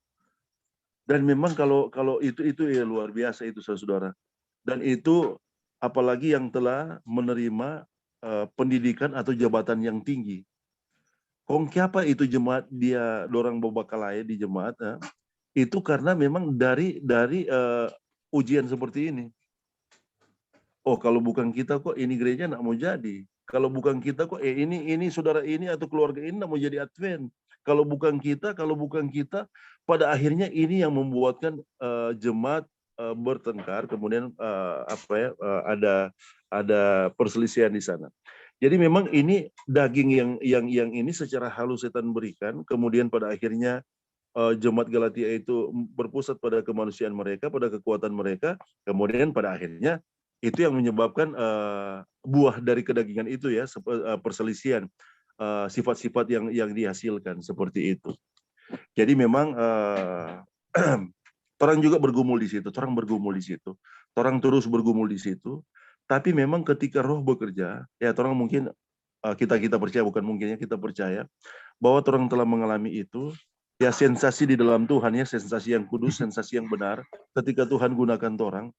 Dan memang kalau itu ya luar biasa itu saudara. Dan itu apalagi yang telah menerima pendidikan atau jabatan yang tinggi. Kong siapa itu jemaat dia dorang babakalaya di jemaat itu karena memang dari ujian seperti ini. Kalau bukan kita kok ini gereja nak mau jadi. Kalau bukan kita kok ini saudara ini atau keluarga ini nak mau jadi Advent. Kalau bukan kita pada akhirnya ini yang membuatkan jemaat bertengkar, kemudian ada perselisihan di sana. Jadi memang ini daging yang ini secara halus setan berikan, kemudian pada akhirnya jemaat Galatia itu berpusat pada kemanusiaan mereka, pada kekuatan mereka, kemudian pada akhirnya itu yang menyebabkan buah dari kedagingan itu ya, perselisihan, sifat-sifat yang dihasilkan seperti itu. Jadi memang orang juga bergumul di situ, orang terus bergumul di situ. Tapi memang ketika Roh bekerja, ya orang mungkin kita percaya, bukan mungkinnya kita percaya bahwa orang telah mengalami itu. Ya, sensasi di dalam Tuhan, ya, sensasi yang kudus, sensasi yang benar. Ketika Tuhan gunakan orang,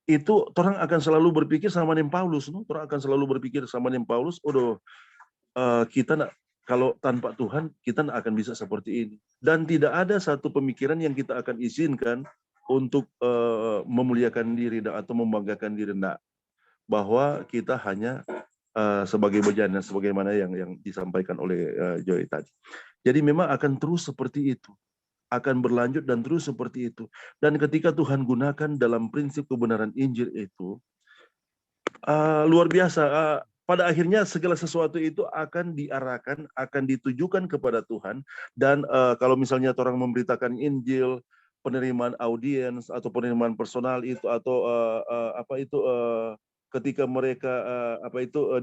itu orang akan selalu berpikir sama dengan Paulus, no? Orang akan selalu berpikir sama dengan Paulus, kita kalau tanpa Tuhan kita tidak akan bisa seperti ini. Dan tidak ada satu pemikiran yang kita akan izinkan untuk memuliakan diri atau membanggakan diri, enggak. Bahwa kita hanya sebagai bejana, sebagaimana yang disampaikan oleh Joy tadi. Jadi memang akan terus seperti itu, akan berlanjut dan terus seperti itu. Dan ketika Tuhan gunakan dalam prinsip kebenaran Injil itu, luar biasa. Pada akhirnya segala sesuatu itu akan diarahkan, akan ditujukan kepada Tuhan. Dan kalau misalnya orang memberitakan Injil, penerimaan audiens atau penerimaan personal itu, atau ketika mereka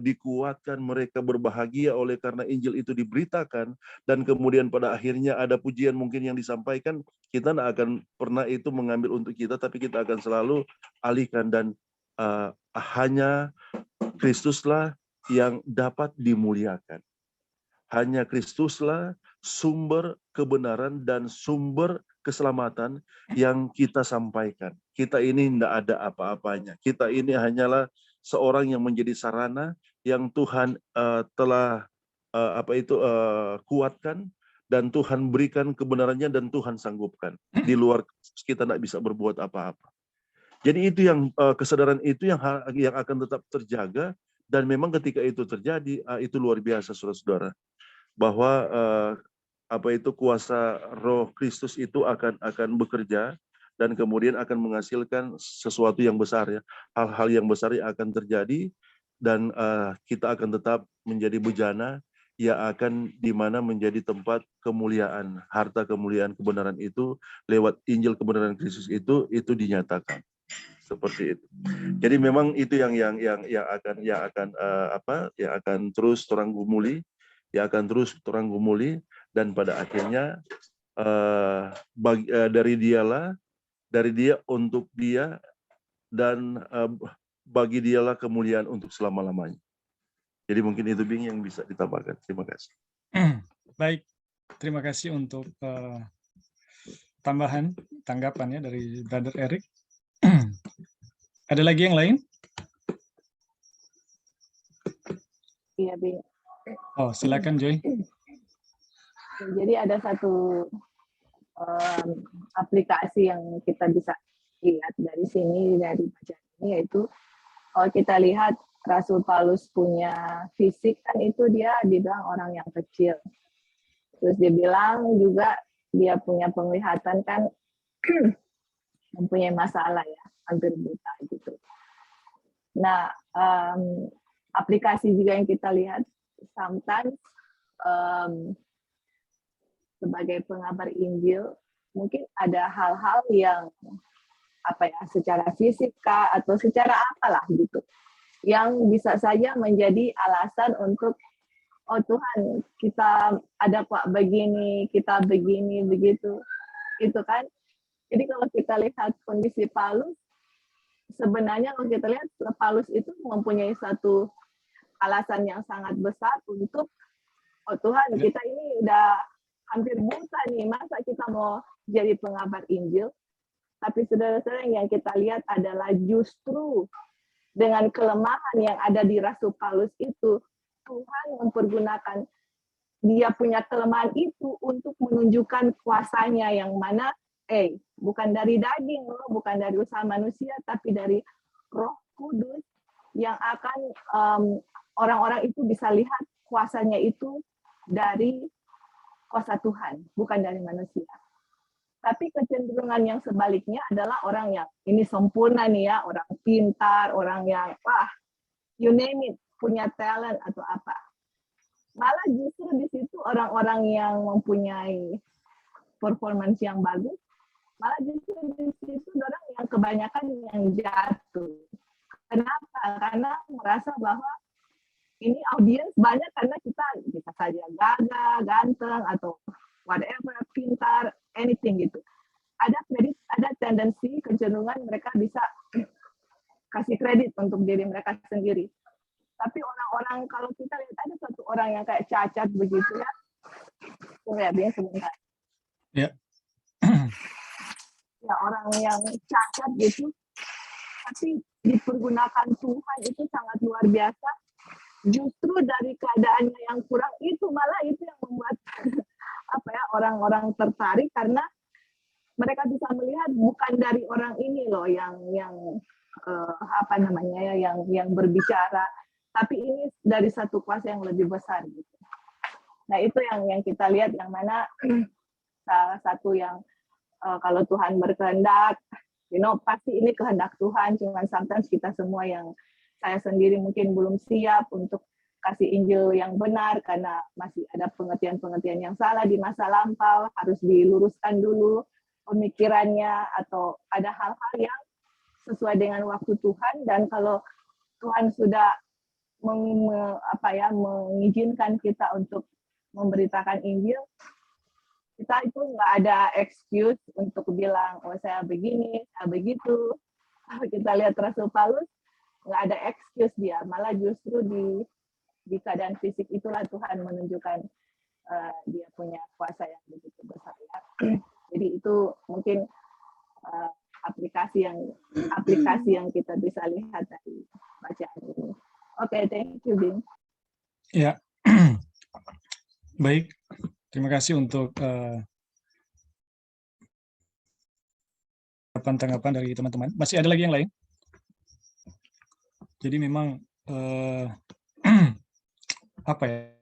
dikuatkan, mereka berbahagia oleh karena Injil itu diberitakan, dan kemudian pada akhirnya ada pujian mungkin yang disampaikan, kita tidak akan pernah itu mengambil untuk kita, tapi kita akan selalu alihkan, dan hanya Kristuslah yang dapat dimuliakan. Hanya Kristuslah sumber kebenaran dan sumber keselamatan yang kita sampaikan. Kita ini tidak ada apa-apanya. Kita ini hanyalah seorang yang menjadi sarana yang Tuhan telah kuatkan, dan Tuhan berikan kebenarannya, dan Tuhan sanggupkan. Di luar kita tidak bisa berbuat apa-apa. Jadi itu yang kesadaran itu yang akan tetap terjaga, dan memang ketika itu terjadi, itu luar biasa, saudara-saudara, bahwa kuasa Roh Kristus itu akan bekerja, dan kemudian akan menghasilkan sesuatu yang besar, ya, hal-hal yang besar yang akan terjadi, dan kita akan tetap menjadi bejana yang akan dimana menjadi tempat kemuliaan, harta kemuliaan kebenaran itu lewat Injil kebenaran Kristus itu dinyatakan seperti itu. Jadi memang itu yang akan terus terang gumuli, dan pada akhirnya dari dia untuk dia, dan bagi dialah kemuliaan untuk selama-lamanya. Jadi mungkin itu Bing yang bisa ditambahkan. Terima kasih. Baik, terima kasih untuk tambahan tanggapannya dari Brother Eric. Ada lagi yang lain? Iya, Bing. Oh, silakan Joy. Jadi ada satu aplikasi yang kita bisa lihat dari sini, dari bacaan ini, yaitu kalau kita lihat Rasul Paulus punya fisik, kan itu dia dibilang orang yang kecil. Terus dibilang juga dia punya penglihatan kan mempunyai masalah, ya, hampir buta gitu. Nah, aplikasi juga yang kita lihat, sometimes sebagai pengabar Injil, mungkin ada hal-hal yang secara fisika atau secara apalah gitu, yang bisa saja menjadi alasan untuk, oh Tuhan, kita ada kok begini, kita begini, begitu. Itu kan. Jadi kalau kita lihat kondisi Paulus, sebenarnya kalau kita lihat Paulus itu mempunyai satu alasan yang sangat besar untuk, oh Tuhan, kita ini udah hampir buta nih, masa kita mau jadi pengabar Injil? Tapi saudara-saudara, yang kita lihat adalah justru dengan kelemahan yang ada di Rasul Paulus itu, Tuhan mempergunakan dia punya kelemahan itu untuk menunjukkan kuasanya, yang mana bukan dari daging, bukan dari usaha manusia, tapi dari Roh Kudus, yang akan orang-orang itu bisa lihat kuasanya itu dari kuasa Tuhan, bukan dari manusia. Tapi kecenderungan yang sebaliknya adalah orang yang ini sempurna nih, ya, orang pintar, orang yang you name it, punya talent atau apa. Malah justru di situ orang-orang yang mempunyai performance yang bagus, malah justru di situ orang yang kebanyakan yang jatuh. Kenapa? Karena merasa bahwa ini audiens banyak karena kita bisa saja gagah, ganteng, atau whatever, pintar, anything gitu. Ada tendensi, kecenderungan mereka bisa kasih kredit untuk diri mereka sendiri. Tapi orang-orang, kalau kita lihat ada satu orang yang kayak cacat begitu ya, lihat dia sebentar. Ya. Ya, orang yang cacat gitu, tapi dipergunakan Tuhan itu sangat luar biasa. Justru dari keadaannya yang kurang itu malah itu yang membuat apa ya, orang-orang tertarik, karena mereka bisa melihat bukan dari orang ini loh yang apa namanya ya, yang berbicara, tapi ini dari satu kuasa yang lebih besar gitu. Nah, itu yang kita lihat, yang mana salah satu yang kalau Tuhan berkehendak, pasti ini kehendak Tuhan. Cuman sometimes kita semua, yang saya sendiri mungkin belum siap untuk kasih Injil yang benar karena masih ada pengertian-pengertian yang salah di masa lampau, harus diluruskan dulu pemikirannya, atau ada hal-hal yang sesuai dengan waktu Tuhan. Dan kalau Tuhan sudah mengizinkan kita untuk memberitakan Injil, kita itu nggak ada excuse untuk bilang, oh saya begini, saya begitu. Kalau kita lihat Rasul Paulus, nggak ada excuse dia, malah justru di keadaan fisik itulah Tuhan menunjukkan dia punya kuasa yang begitu besar. Ya. Jadi itu mungkin aplikasi yang kita bisa lihat dari bacaan ini. Oke, thank you, Bing. Ya, baik. Terima kasih untuk tanggapan dari teman-teman. Masih ada lagi yang lain? Jadi memang apa ya?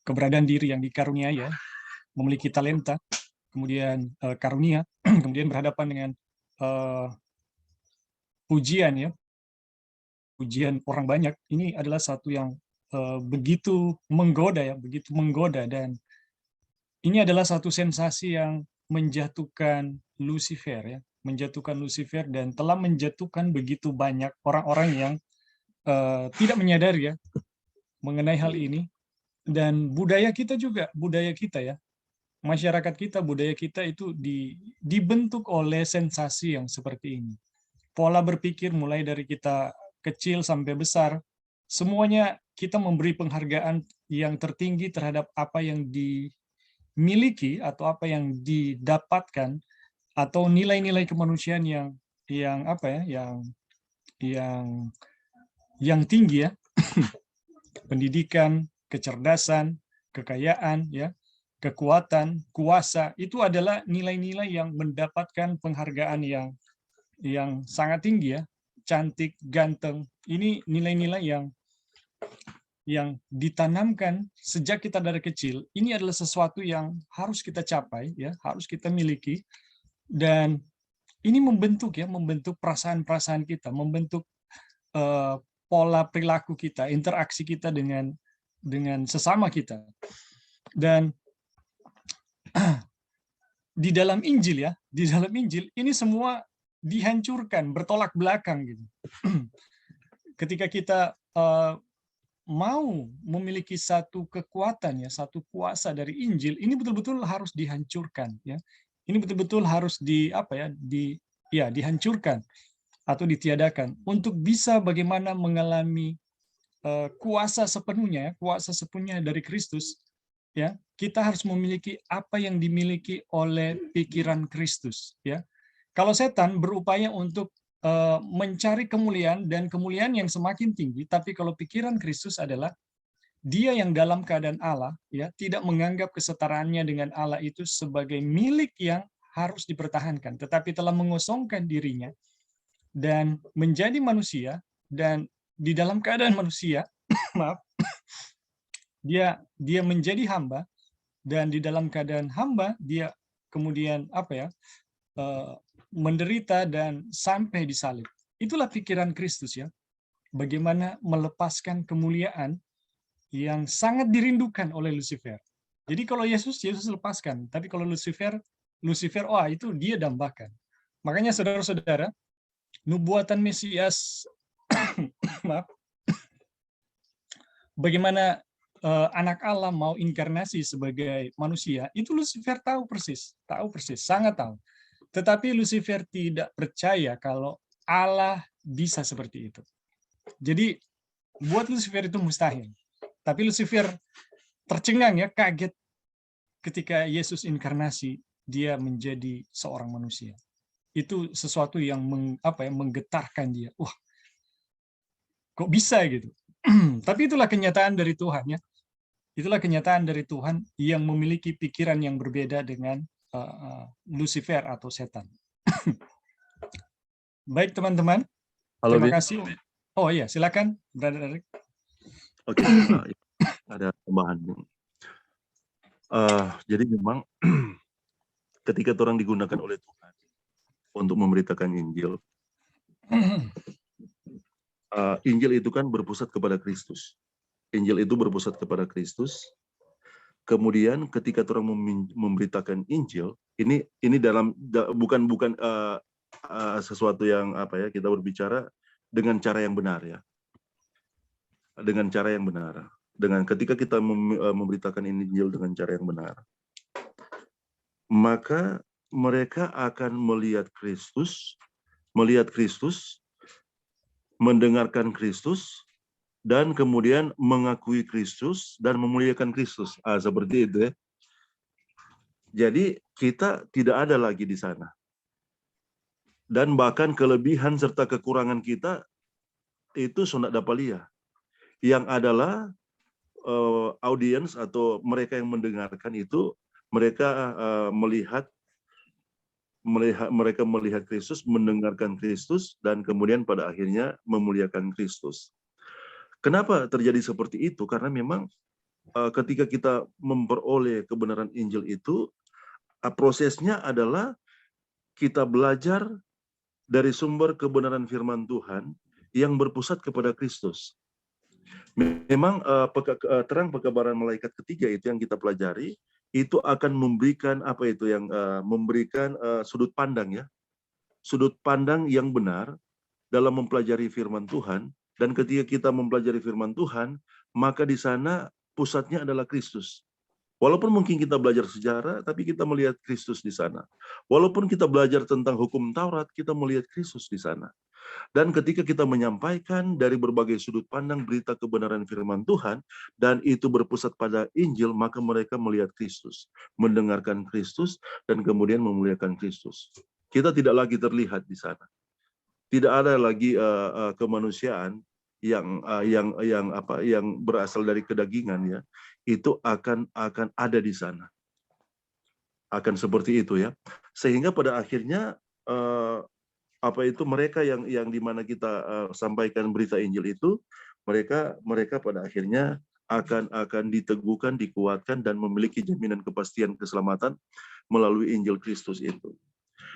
Keberadaan diri yang dikaruniai ya, memiliki talenta, kemudian karunia, kemudian berhadapan dengan pujian ya, pujian orang banyak. Ini adalah satu yang begitu menggoda ya, begitu menggoda, dan ini adalah satu sensasi yang menjatuhkan Lucifer ya, menjatuhkan Lucifer, dan telah menjatuhkan begitu banyak orang-orang yang tidak menyadari ya mengenai hal ini. Dan budaya kita juga, budaya kita ya, masyarakat kita, budaya kita itu dibentuk oleh sensasi yang seperti ini. Pola berpikir mulai dari kita kecil sampai besar, semuanya kita memberi penghargaan yang tertinggi terhadap apa yang dimiliki atau apa yang didapatkan, atau nilai-nilai kemanusiaan yang apa ya, yang tinggi ya. Pendidikan, kecerdasan, kekayaan ya, kekuatan, kuasa, itu adalah nilai-nilai yang mendapatkan penghargaan yang sangat tinggi ya. Cantik, ganteng, ini nilai-nilai yang ditanamkan sejak kita dari kecil. Ini adalah sesuatu yang harus kita capai ya, harus kita miliki, dan ini membentuk perasaan-perasaan kita, membentuk pola perilaku kita, interaksi kita dengan sesama kita. Dan di dalam Injil ya, di dalam Injil ini semua dihancurkan, bertolak belakang gitu. Ketika kita mau memiliki satu kekuatan ya, satu kuasa dari Injil, ini betul-betul harus dihancurkan ya. Ini betul-betul harus dihancurkan atau ditiadakan untuk bisa bagaimana mengalami kuasa sepenuhnya dari Kristus ya. Kita harus memiliki apa yang dimiliki oleh pikiran Kristus ya. Kalau setan berupaya untuk mencari kemuliaan, dan kemuliaan yang semakin tinggi, tapi kalau pikiran Kristus adalah dia yang dalam keadaan Allah ya, tidak menganggap kesetaraannya dengan Allah itu sebagai milik yang harus dipertahankan, tetapi telah mengosongkan dirinya dan menjadi manusia, dan di dalam keadaan manusia maaf, dia menjadi hamba, dan di dalam keadaan hamba dia kemudian menderita dan sampai disalib. Itulah pikiran Kristus ya, bagaimana melepaskan kemuliaan yang sangat dirindukan oleh Lucifer. Jadi kalau Yesus lepaskan, tapi kalau Lucifer itu dia dambakan. Makanya saudara-saudara, nubuatan Mesias maaf, bagaimana anak Allah mau inkarnasi sebagai manusia, itu Lucifer tahu persis, sangat tahu. Tetapi Lucifer tidak percaya kalau Allah bisa seperti itu. Jadi buat Lucifer itu mustahil. Tapi Lucifer tercengang ya, kaget ketika Yesus inkarnasi, dia menjadi seorang manusia. Itu sesuatu yang menggetarkan dia. Wah, kok bisa gitu? Tapi itulah kenyataan dari Tuhan ya. Itulah kenyataan dari Tuhan yang memiliki pikiran yang berbeda dengan Lucifer atau setan. Baik teman-teman, Halo, terima Bin. kasih. Oh iya, silakan, Brother Eric. Oke, ada tambahan. Jadi memang ketika orang digunakan oleh Tuhan untuk memberitakan Injil, Injil itu kan berpusat kepada Kristus. Injil itu berpusat kepada Kristus. Kemudian ketika orang memberitakan Injil, ini bukan sesuatu yang kita berbicara dengan cara yang benar ya. Dengan cara yang benar. Dengan ketika kita memberitakan Injil dengan cara yang benar, maka mereka akan melihat Kristus, mendengarkan Kristus, dan kemudian mengakui Kristus dan memuliakan Kristus. Seperti itu ya. Jadi kita tidak ada lagi di sana. Dan bahkan kelebihan serta kekurangan kita itu sunat dapalia. Yang adalah audiens atau mereka yang mendengarkan itu, mereka melihat Kristus, mendengarkan Kristus, dan kemudian pada akhirnya memuliakan Kristus. Kenapa terjadi seperti itu? Karena memang ketika kita memperoleh kebenaran Injil itu, prosesnya adalah kita belajar dari sumber kebenaran firman Tuhan yang berpusat kepada Kristus. Memang terang pekabaran malaikat ketiga itu yang kita pelajari, itu akan memberikan memberikan sudut pandang ya, sudut pandang yang benar dalam mempelajari firman Tuhan. Dan ketika kita mempelajari firman Tuhan, maka di sana pusatnya adalah Kristus. Walaupun mungkin kita belajar sejarah, tapi kita melihat Kristus di sana. Walaupun kita belajar tentang hukum Taurat, kita melihat Kristus di sana. Dan ketika kita menyampaikan dari berbagai sudut pandang berita kebenaran firman Tuhan, dan itu berpusat pada Injil, maka mereka melihat Kristus, mendengarkan Kristus, dan kemudian memuliakan Kristus. Kita tidak lagi terlihat di sana. Tidak ada lagi kemanusiaan yang berasal dari kedagingan ya, itu akan ada di sana. Akan seperti itu ya. Sehingga pada akhirnya mereka yang dimana kita sampaikan berita Injil itu, mereka pada akhirnya akan diteguhkan, dikuatkan, dan memiliki jaminan kepastian keselamatan melalui Injil Kristus itu.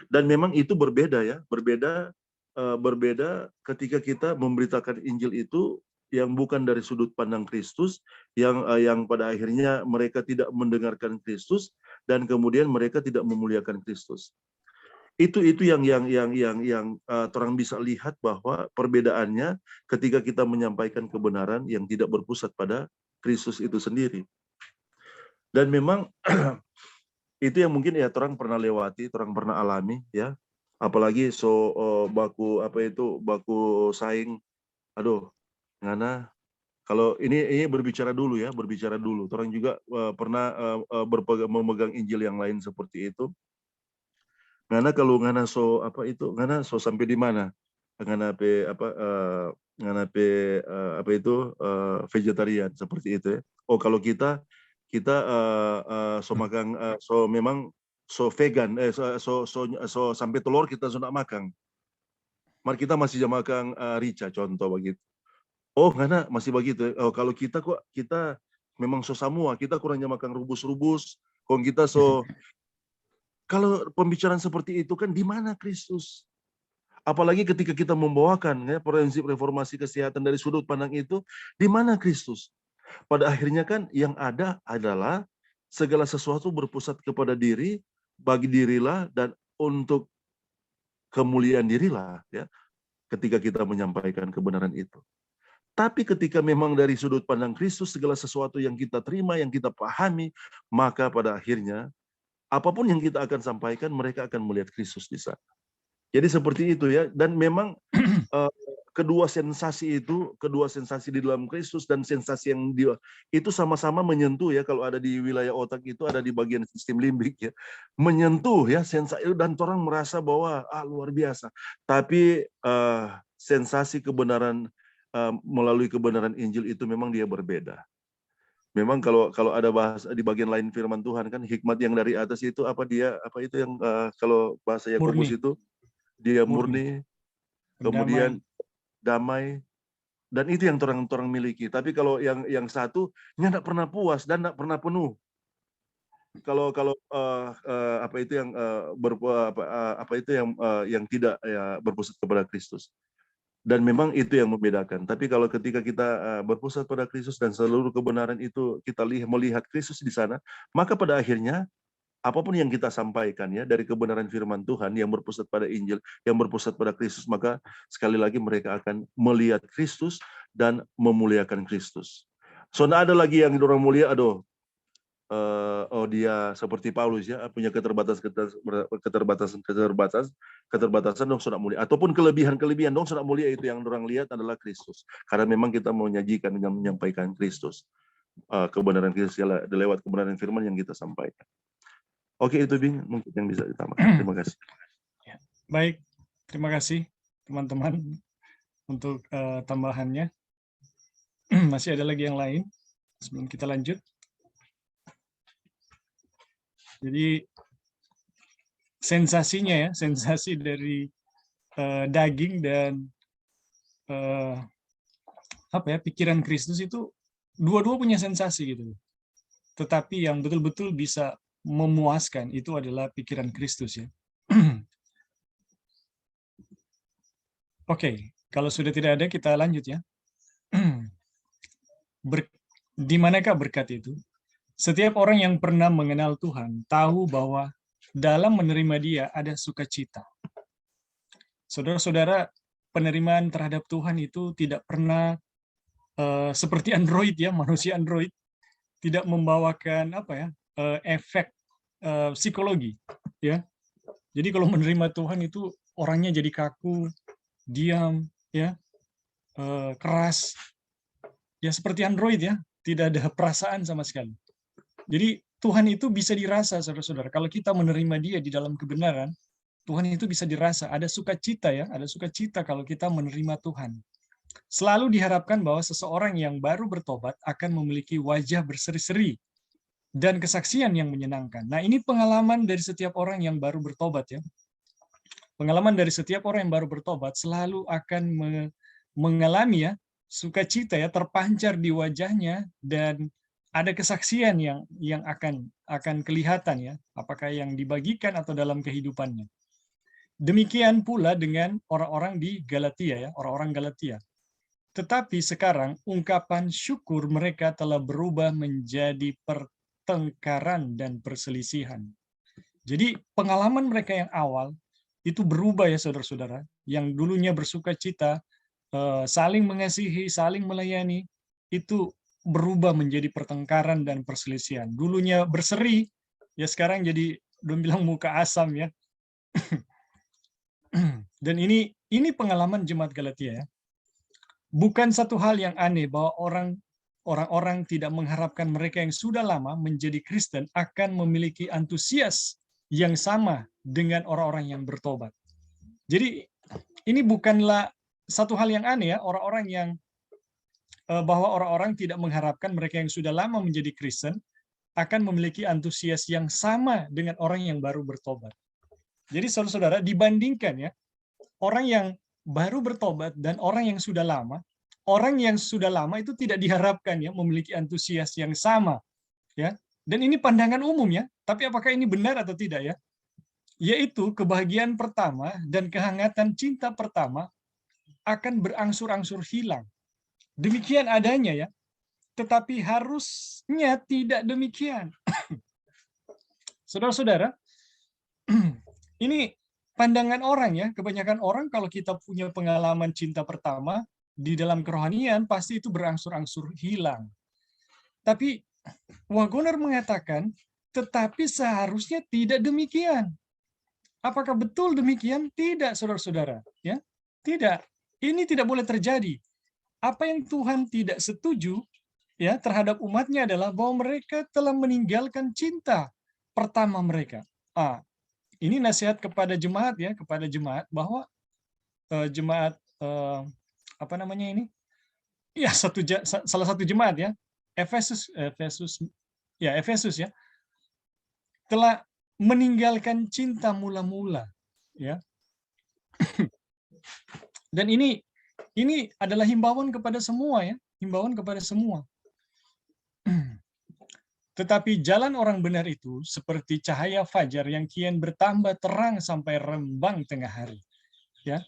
Dan memang itu berbeda ya, berbeda ketika kita memberitakan Injil itu yang bukan dari sudut pandang Kristus, yang pada akhirnya mereka tidak mendengarkan Kristus, dan kemudian mereka tidak memuliakan Kristus. Itu yang orang bisa lihat bahwa perbedaannya ketika kita menyampaikan kebenaran yang tidak berpusat pada Kristus itu sendiri. Dan memang itu yang mungkin ya orang pernah lewati, orang pernah alami ya. Apalagi baku saing, ngana kalau ini berbicara dulu. Orang juga pernah memegang Injil yang lain seperti itu. Ngana kalau ngana ngana sampai di mana? Ngana vegetarian seperti itu ya. Oh, kalau kita makan memang vegan, sampai telur kita sudah makan. Mari kita masih makan rica contoh begitu. Oh, karena masih begitu. Oh, kalau kita memang semua kita kurangnya makan rubus-rubus. Kalau kita kalau pembicaraan seperti itu kan di mana Kristus? Apalagi ketika kita membawakan ya prinsip reformasi kesehatan dari sudut pandang itu, di mana Kristus? Pada akhirnya kan yang ada adalah segala sesuatu berpusat kepada diri, bagi dirilah, dan untuk kemuliaan dirilah ya, ketika kita menyampaikan kebenaran itu. Tapi ketika memang dari sudut pandang Kristus, segala sesuatu yang kita terima, yang kita pahami, maka pada akhirnya apapun yang kita akan sampaikan, mereka akan melihat Kristus di sana. Jadi seperti itu ya. Dan memang kedua sensasi di dalam Kristus dan sensasi yang dia itu sama-sama menyentuh ya. Kalau ada di wilayah otak itu ada di bagian sistem limbik ya, menyentuh ya sensasi, dan orang merasa bahwa luar biasa. Tapi sensasi kebenaran melalui kebenaran Injil itu memang dia berbeda. Memang kalau ada bahasa di bagian lain firman Tuhan kan, hikmat yang dari atas itu apa itu yang kalau bahasa Yakobus Murni. itu dia murni, kemudian damai, dan itu yang orang miliki. Tapi kalau yang satu nggak pernah puas dan nggak pernah penuh. Kalau apa itu yang yang tidak ya, berpusat kepada Kristus. Dan memang itu yang membedakan. Tapi kalau ketika kita berpusat pada Kristus dan seluruh kebenaran itu kita melihat Kristus di sana, maka pada akhirnya apapun yang kita sampaikan ya dari kebenaran firman Tuhan yang berpusat pada Injil, yang berpusat pada Kristus, maka sekali lagi mereka akan melihat Kristus dan memuliakan Kristus. So, ada lagi yang orang mulia, dia seperti Paulus ya, punya keterbatasan dong sudah mulia, ataupun kelebihan dong sudah mulia, itu yang orang lihat adalah Kristus. Karena memang kita mau menyajikan dan menyampaikan Kristus, kebenaran Kristus lewat kebenaran firman yang kita sampaikan. Oke, itu Bing mungkin yang bisa ditambahkan. Terima kasih. Baik, terima kasih teman-teman untuk tambahannya. Masih ada lagi yang lain sebelum kita lanjut. Jadi sensasinya ya, sensasi dari daging dan pikiran Kristus itu dua-dua punya sensasi gitu. Tetapi yang betul-betul bisa memuaskan itu adalah pikiran Kristus ya. Oke, kalau sudah tidak ada kita lanjut ya. Di manakah berkat itu? Setiap orang yang pernah mengenal Tuhan tahu bahwa dalam menerima Dia ada sukacita. Saudara-saudara, penerimaan terhadap Tuhan itu tidak pernah seperti Android ya, manusia Android, tidak membawakan efek psikologi ya. Jadi kalau menerima Tuhan itu orangnya jadi kaku, diam ya, keras ya, seperti Android ya, tidak ada perasaan sama sekali. Jadi Tuhan itu bisa dirasa, saudara-saudara. Kalau kita menerima Dia di dalam kebenaran, Tuhan itu bisa dirasa. Ada sukacita ya, ada sukacita kalau kita menerima Tuhan. Selalu diharapkan bahwa seseorang yang baru bertobat akan memiliki wajah berseri-seri dan kesaksian yang menyenangkan. Nah, ini pengalaman dari setiap orang yang baru bertobat ya. Pengalaman dari setiap orang yang baru bertobat selalu akan mengalami ya sukacita ya, terpancar di wajahnya, dan ada kesaksian yang akan kelihatan ya, apakah yang dibagikan atau dalam kehidupannya. Demikian pula dengan orang-orang di Galatia ya, orang-orang Galatia. Tetapi sekarang ungkapan syukur mereka telah berubah menjadi pertengkaran dan perselisihan. Jadi pengalaman mereka yang awal itu berubah ya saudara-saudara, yang dulunya bersukacita, saling mengasihi, saling melayani, itu berubah menjadi pertengkaran dan perselisihan. Dulunya berseri, ya sekarang jadi bilang muka asam ya. Dan ini pengalaman jemaat Galatia ya. Bukan satu hal yang aneh bahwa orang-orang tidak mengharapkan mereka yang sudah lama menjadi Kristen akan memiliki antusias yang sama dengan orang-orang yang bertobat. Jadi ini bukanlah satu hal yang aneh ya, orang-orang yang bahwa orang-orang tidak mengharapkan mereka yang sudah lama menjadi Kristen akan memiliki antusias yang sama dengan orang yang baru bertobat. Jadi saudara-saudara, dibandingkan ya, orang yang baru bertobat dan orang yang sudah lama itu tidak diharapkan ya memiliki antusias yang sama ya. Dan ini pandangan umum ya, tapi apakah ini benar atau tidak ya? Yaitu kebahagiaan pertama dan kehangatan cinta pertama akan berangsur-angsur hilang. Demikian adanya ya, tetapi harusnya tidak demikian. Saudara-saudara, ini pandangan orang ya, kebanyakan orang kalau kita punya pengalaman cinta pertama di dalam kerohanian, pasti itu berangsur-angsur hilang. Tapi Wagoner mengatakan, tetapi seharusnya tidak demikian. Apakah betul demikian? Tidak, saudara-saudara. Ya, tidak. Ini tidak boleh terjadi. Apa yang Tuhan tidak setuju ya terhadap umatnya adalah bahwa mereka telah meninggalkan cinta pertama mereka. Ini nasihat kepada jemaat ya, kepada jemaat bahwa jemaat apa namanya ini? Ya, salah satu jemaat ya, Efesus ya, telah meninggalkan cinta mula-mula ya. Dan ini adalah himbauan kepada semua ya, himbauan kepada semua. Tetapi jalan orang benar itu seperti cahaya fajar yang kian bertambah terang sampai rembang tengah hari. Ya.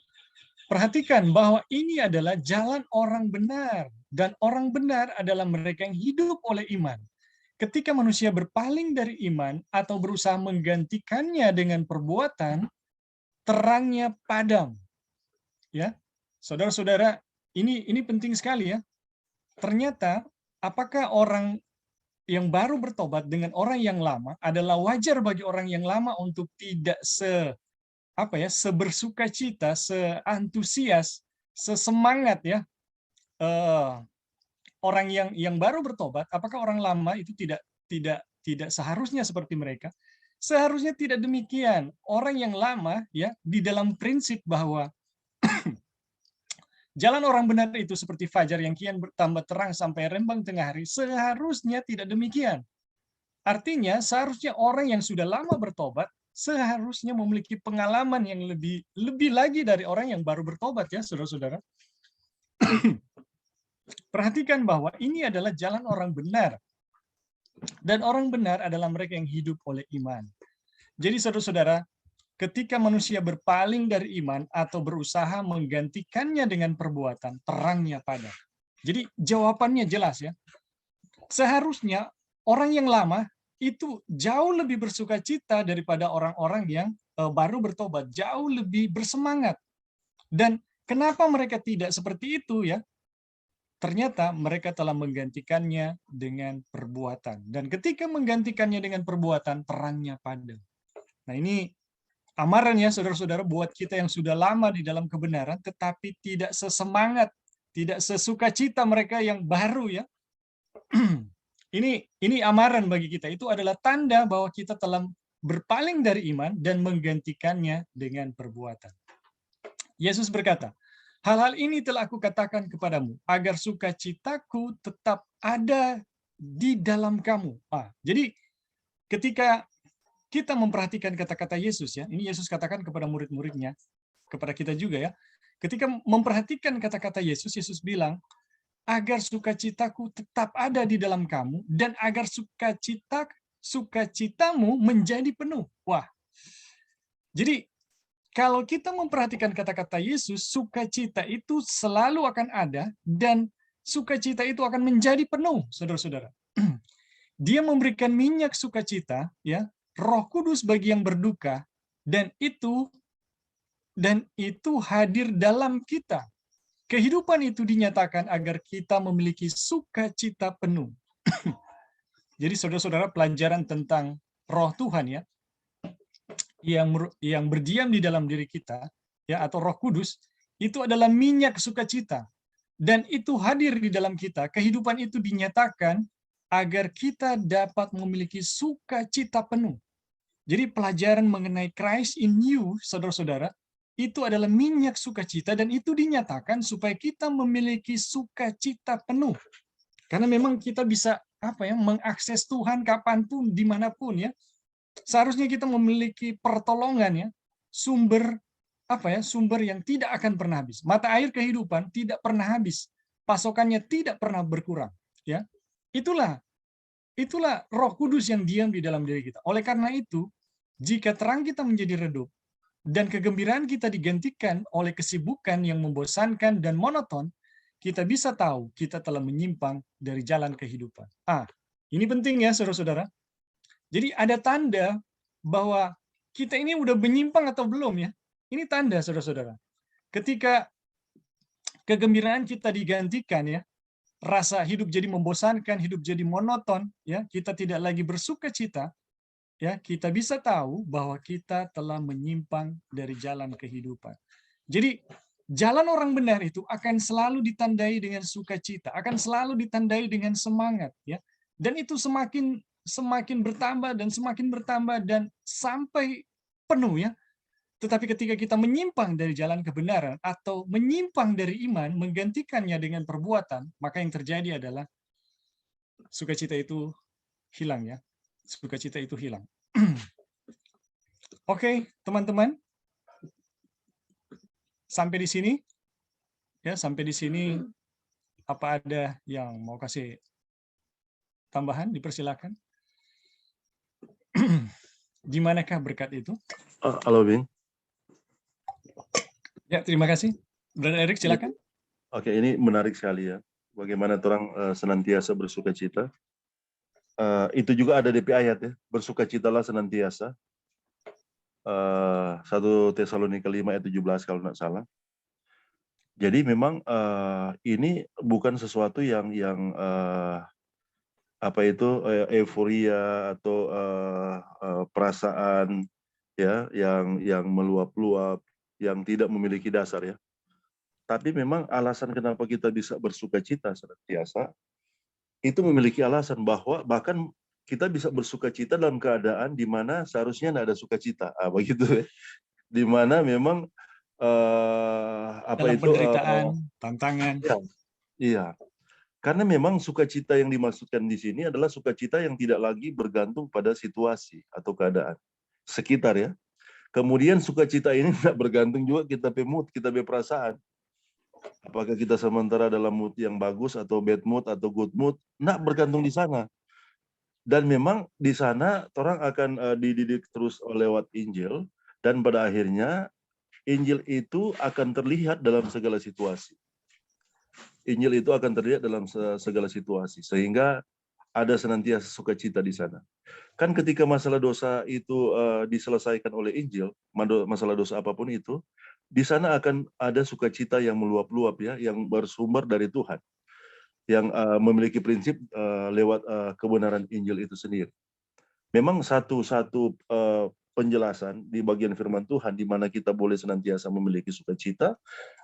Perhatikan bahwa ini adalah jalan orang benar, dan orang benar adalah mereka yang hidup oleh iman. Ketika manusia berpaling dari iman atau berusaha menggantikannya dengan perbuatan, terangnya padam. Ya. Saudara-saudara, ini penting sekali ya. Ternyata apakah orang yang baru bertobat dengan orang yang lama adalah wajar bagi orang yang lama untuk tidak sebersukacita, seantusias, sesemangat ya orang yang baru bertobat. Apakah orang lama itu tidak seharusnya seperti mereka? Seharusnya tidak demikian. Orang yang lama ya di dalam prinsip bahwa jalan orang benar itu seperti fajar yang kian bertambah terang sampai rembang tengah hari, seharusnya tidak demikian. Artinya, seharusnya orang yang sudah lama bertobat, seharusnya memiliki pengalaman yang lebih lagi dari orang yang baru bertobat ya, saudara-saudara. Perhatikan bahwa ini adalah jalan orang benar. Dan orang benar adalah mereka yang hidup oleh iman. Jadi saudara-saudara, ketika manusia berpaling dari iman atau berusaha menggantikannya dengan perbuatan, terangnya padam. Jadi jawabannya jelas ya. Seharusnya orang yang lama itu jauh lebih bersukacita daripada orang-orang yang baru bertobat, jauh lebih bersemangat. Dan kenapa mereka tidak seperti itu ya? Ternyata mereka telah menggantikannya dengan perbuatan. Dan ketika menggantikannya dengan perbuatan, terangnya padam. Nah ini amaran ya saudara-saudara buat kita yang sudah lama di dalam kebenaran tetapi tidak sesemangat, tidak sesukacita mereka yang baru ya. Ini amaran bagi kita. Itu adalah tanda bahwa kita telah berpaling dari iman dan menggantikannya dengan perbuatan. Yesus berkata, hal-hal ini telah aku katakan kepadamu agar sukacitaku tetap ada di dalam kamu. Jadi ketika kita memperhatikan kata-kata Yesus ya, ini Yesus katakan kepada murid-muridnya, kepada kita juga ya. Ketika memperhatikan kata-kata Yesus, Yesus bilang, agar sukacitaku tetap ada di dalam kamu dan agar sukacitamu menjadi penuh. Wah. Jadi kalau kita memperhatikan kata-kata Yesus, sukacita itu selalu akan ada dan sukacita itu akan menjadi penuh, saudara-saudara. Dia memberikan minyak sukacita ya, Roh Kudus bagi yang berduka, dan itu hadir dalam kita. Kehidupan itu dinyatakan agar kita memiliki sukacita penuh. Jadi saudara-saudara, pelajaran tentang Roh Tuhan ya, yang berdiam di dalam diri kita ya, atau Roh Kudus, itu adalah minyak sukacita. Dan itu hadir di dalam kita. Kehidupan itu dinyatakan agar kita dapat memiliki sukacita penuh. Jadi pelajaran mengenai Christ in you, saudara-saudara, itu adalah minyak sukacita dan itu dinyatakan supaya kita memiliki sukacita penuh. Karena memang kita bisa mengakses Tuhan kapanpun, dimanapun ya. Seharusnya kita memiliki pertolongan ya, sumber yang tidak akan pernah habis. Mata air kehidupan tidak pernah habis, pasokannya tidak pernah berkurang. Ya, itulah Roh Kudus yang diam di dalam diri kita. Oleh karena itu, jika terang kita menjadi redup dan kegembiraan kita digantikan oleh kesibukan yang membosankan dan monoton, kita bisa tahu kita telah menyimpang dari jalan kehidupan. Ini penting ya, saudara-saudara. Jadi ada tanda bahwa kita ini udah menyimpang atau belum ya. Ini tanda, saudara-saudara. Ketika kegembiraan kita digantikan ya, rasa hidup jadi membosankan, hidup jadi monoton, ya, kita tidak lagi bersukacita, ya, kita bisa tahu bahwa kita telah menyimpang dari jalan kehidupan. Jadi jalan orang benar itu akan selalu ditandai dengan sukacita, akan selalu ditandai dengan semangat, ya. Dan itu semakin bertambah dan sampai penuh, ya. Tetapi ketika kita menyimpang dari jalan kebenaran atau menyimpang dari iman, menggantikannya dengan perbuatan, maka yang terjadi adalah sukacita itu hilang, ya. Sukacita itu hilang. Oke, teman-teman. Sampai di sini. Ya, sampai di sini apa ada yang mau kasih tambahan? Dipersilakan. Di manakah berkat itu? Halo, Bing. Ya, terima kasih. Brother Erik, silakan. Oke, ini menarik sekali ya. Bagaimana orang senantiasa bersukacita. Itu juga ada DP ayat ya. Bersukacitalah senantiasa. 1 Tesalonika 5 ayat 17 kalau tidak salah. Jadi memang ini bukan sesuatu yang euforia atau perasaan ya yang meluap-luap, yang tidak memiliki dasar ya. Tapi memang alasan kenapa kita bisa bersukacita senantiasa itu memiliki alasan bahwa bahkan kita bisa bersukacita dalam keadaan di mana seharusnya tidak ada sukacita, begitu ya. Di mana memang Dalam penderitaan, tantangan. Ya, iya. Karena memang sukacita yang dimaksudkan di sini adalah sukacita yang tidak lagi bergantung pada situasi atau keadaan sekitar ya. Kemudian sukacita ini tidak bergantung juga kita mood, kita perasaan. Apakah kita sementara dalam mood yang bagus atau bad mood atau good mood, tidak bergantung di sana. Dan memang di sana orang akan dididik terus lewat Injil, dan pada akhirnya Injil itu akan terlihat dalam segala situasi. Injil itu akan terlihat dalam segala situasi, sehingga ada senantiasa sukacita di sana. Kan ketika masalah dosa itu diselesaikan oleh Injil, masalah dosa apapun itu, di sana akan ada sukacita yang meluap-luap ya, yang bersumber dari Tuhan, yang memiliki prinsip lewat kebenaran Injil itu sendiri. Memang satu penjelasan di bagian firman Tuhan di mana kita boleh senantiasa memiliki sukacita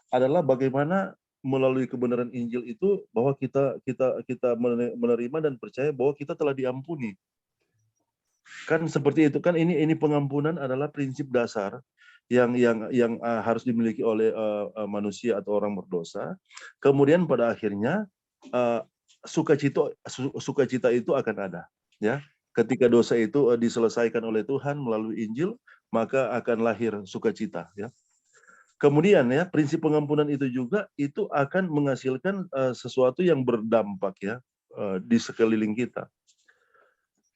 adalah bagaimana melalui kebenaran Injil itu bahwa kita menerima dan percaya bahwa kita telah diampuni. Kan seperti itu kan, ini pengampunan adalah prinsip dasar yang harus dimiliki oleh manusia atau orang berdosa. Kemudian pada akhirnya sukacita itu akan ada ya. Ketika dosa itu diselesaikan oleh Tuhan melalui Injil, maka akan lahir sukacita ya. Kemudian ya, prinsip pengampunan itu juga itu akan menghasilkan sesuatu yang berdampak ya di sekeliling kita.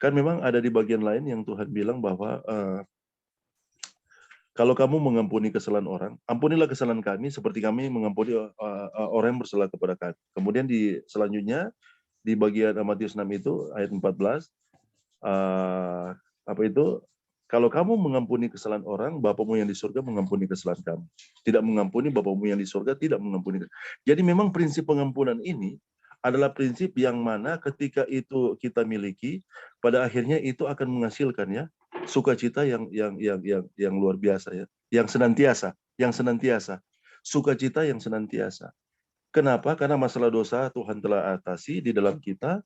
Kan memang ada di bagian lain yang Tuhan bilang bahwa kalau kamu mengampuni kesalahan orang, ampunilah kesalahan kami seperti kami mengampuni orang yang bersalah kepada kami. Kemudian selanjutnya di bagian Matius 6 itu ayat 14 kalau kamu mengampuni kesalahan orang, Bapamu yang di surga mengampuni kesalahan kamu. Tidak mengampuni, Bapamu yang di surga tidak mengampuni. Jadi memang prinsip pengampunan ini adalah prinsip yang mana ketika itu kita miliki, pada akhirnya itu akan menghasilkan ya sukacita yang luar biasa ya, yang senantiasa, sukacita yang senantiasa. Kenapa? Karena masalah dosa Tuhan telah atasi di dalam kita,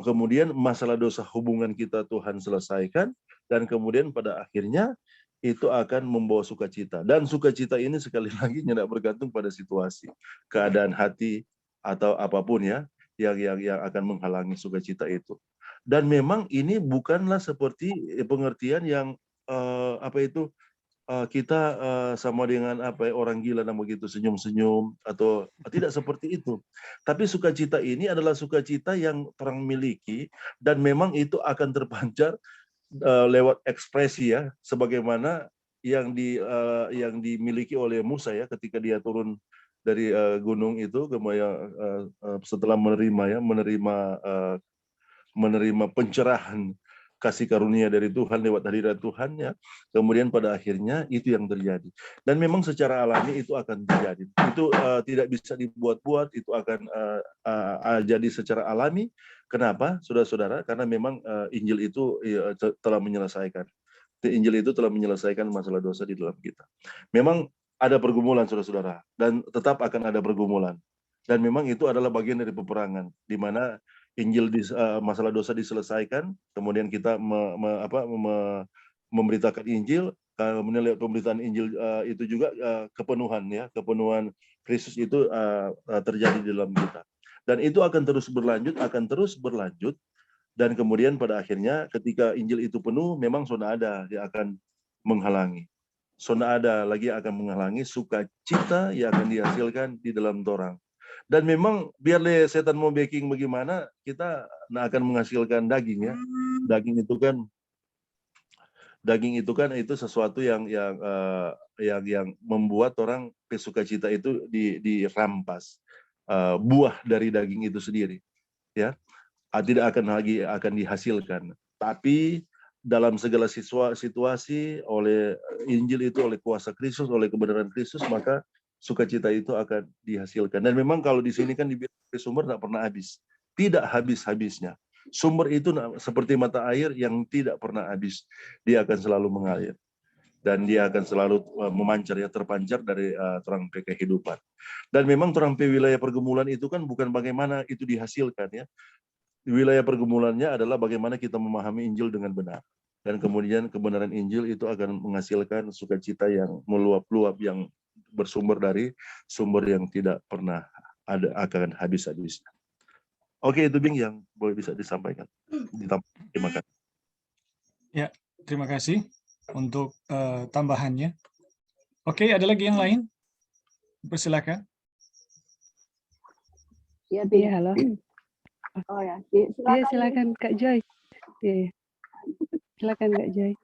kemudian masalah dosa hubungan kita Tuhan selesaikan, dan kemudian pada akhirnya itu akan membawa sukacita. Dan sukacita ini sekali lagi tidak bergantung pada situasi, keadaan hati, atau apapun ya, yang akan menghalangi sukacita itu. Dan memang ini bukanlah seperti pengertian yang kita sama dengan orang gila dan begitu senyum-senyum, atau tidak seperti itu. Tapi sukacita ini adalah sukacita yang orang miliki, dan memang itu akan terpancar lewat ekspresi ya, sebagaimana yang dimiliki oleh Musa ya ketika dia turun dari gunung itu, setelah menerima pencerahan kasih karunia dari Tuhan lewat hadirat Tuhannya, kemudian pada akhirnya itu yang terjadi. Dan memang secara alami itu akan terjadi. Itu tidak bisa dibuat-buat, itu akan jadi secara alami, Kenapa, saudara-saudara? Karena memang Injil itu telah menyelesaikan. Injil itu telah menyelesaikan masalah dosa di dalam kita. Memang ada pergumulan, saudara-saudara, dan tetap akan ada pergumulan. Dan memang itu adalah bagian dari peperangan, di mana Injil masalah dosa diselesaikan, kemudian kita memberitakan Injil, kemudian lewat pemberitaan Injil itu juga kepenuhan Kristus itu terjadi di dalam kita. Dan itu akan terus berlanjut, dan kemudian pada akhirnya ketika Injil itu penuh, memang sudah ada yang akan menghalangi. Sudah ada lagi yang akan menghalangi sukacita yang akan dihasilkan di dalam torang. Dan memang biar setan mau backing bagaimana, kita akan menghasilkan daging ya. Daging itu kan itu sesuatu yang membuat orang sukacita itu dirampas. Buah dari daging itu sendiri, ya. Tidak akan dihasilkan. Tapi dalam segala situasi oleh Injil itu, oleh kuasa Kristus, oleh kebenaran Kristus, maka sukacita itu akan dihasilkan. Dan memang kalau di sini kan dibilang sumber tidak pernah habis. Tidak habis-habisnya. Sumber itu seperti mata air yang tidak pernah habis. Dia akan selalu mengalir. Dan dia akan selalu memancar, ya, terpancar dari terang kehidupan. Dan memang terang wilayah pergumulan itu kan bukan bagaimana itu dihasilkan, ya. Wilayah pergumulannya adalah bagaimana kita memahami Injil dengan benar. Dan kemudian kebenaran Injil itu akan menghasilkan sukacita yang meluap-luap, yang bersumber dari sumber yang tidak pernah akan habis-habisnya. Oke, itu Bing yang boleh bisa disampaikan. Terima kasih. Ya, terima kasih untuk tambahannya. Oke, ada lagi yang lain? Persilakan. Iya, halo. Oh ya, Iya, silakan Kak Joy. Iya. Silakan Kak Joy.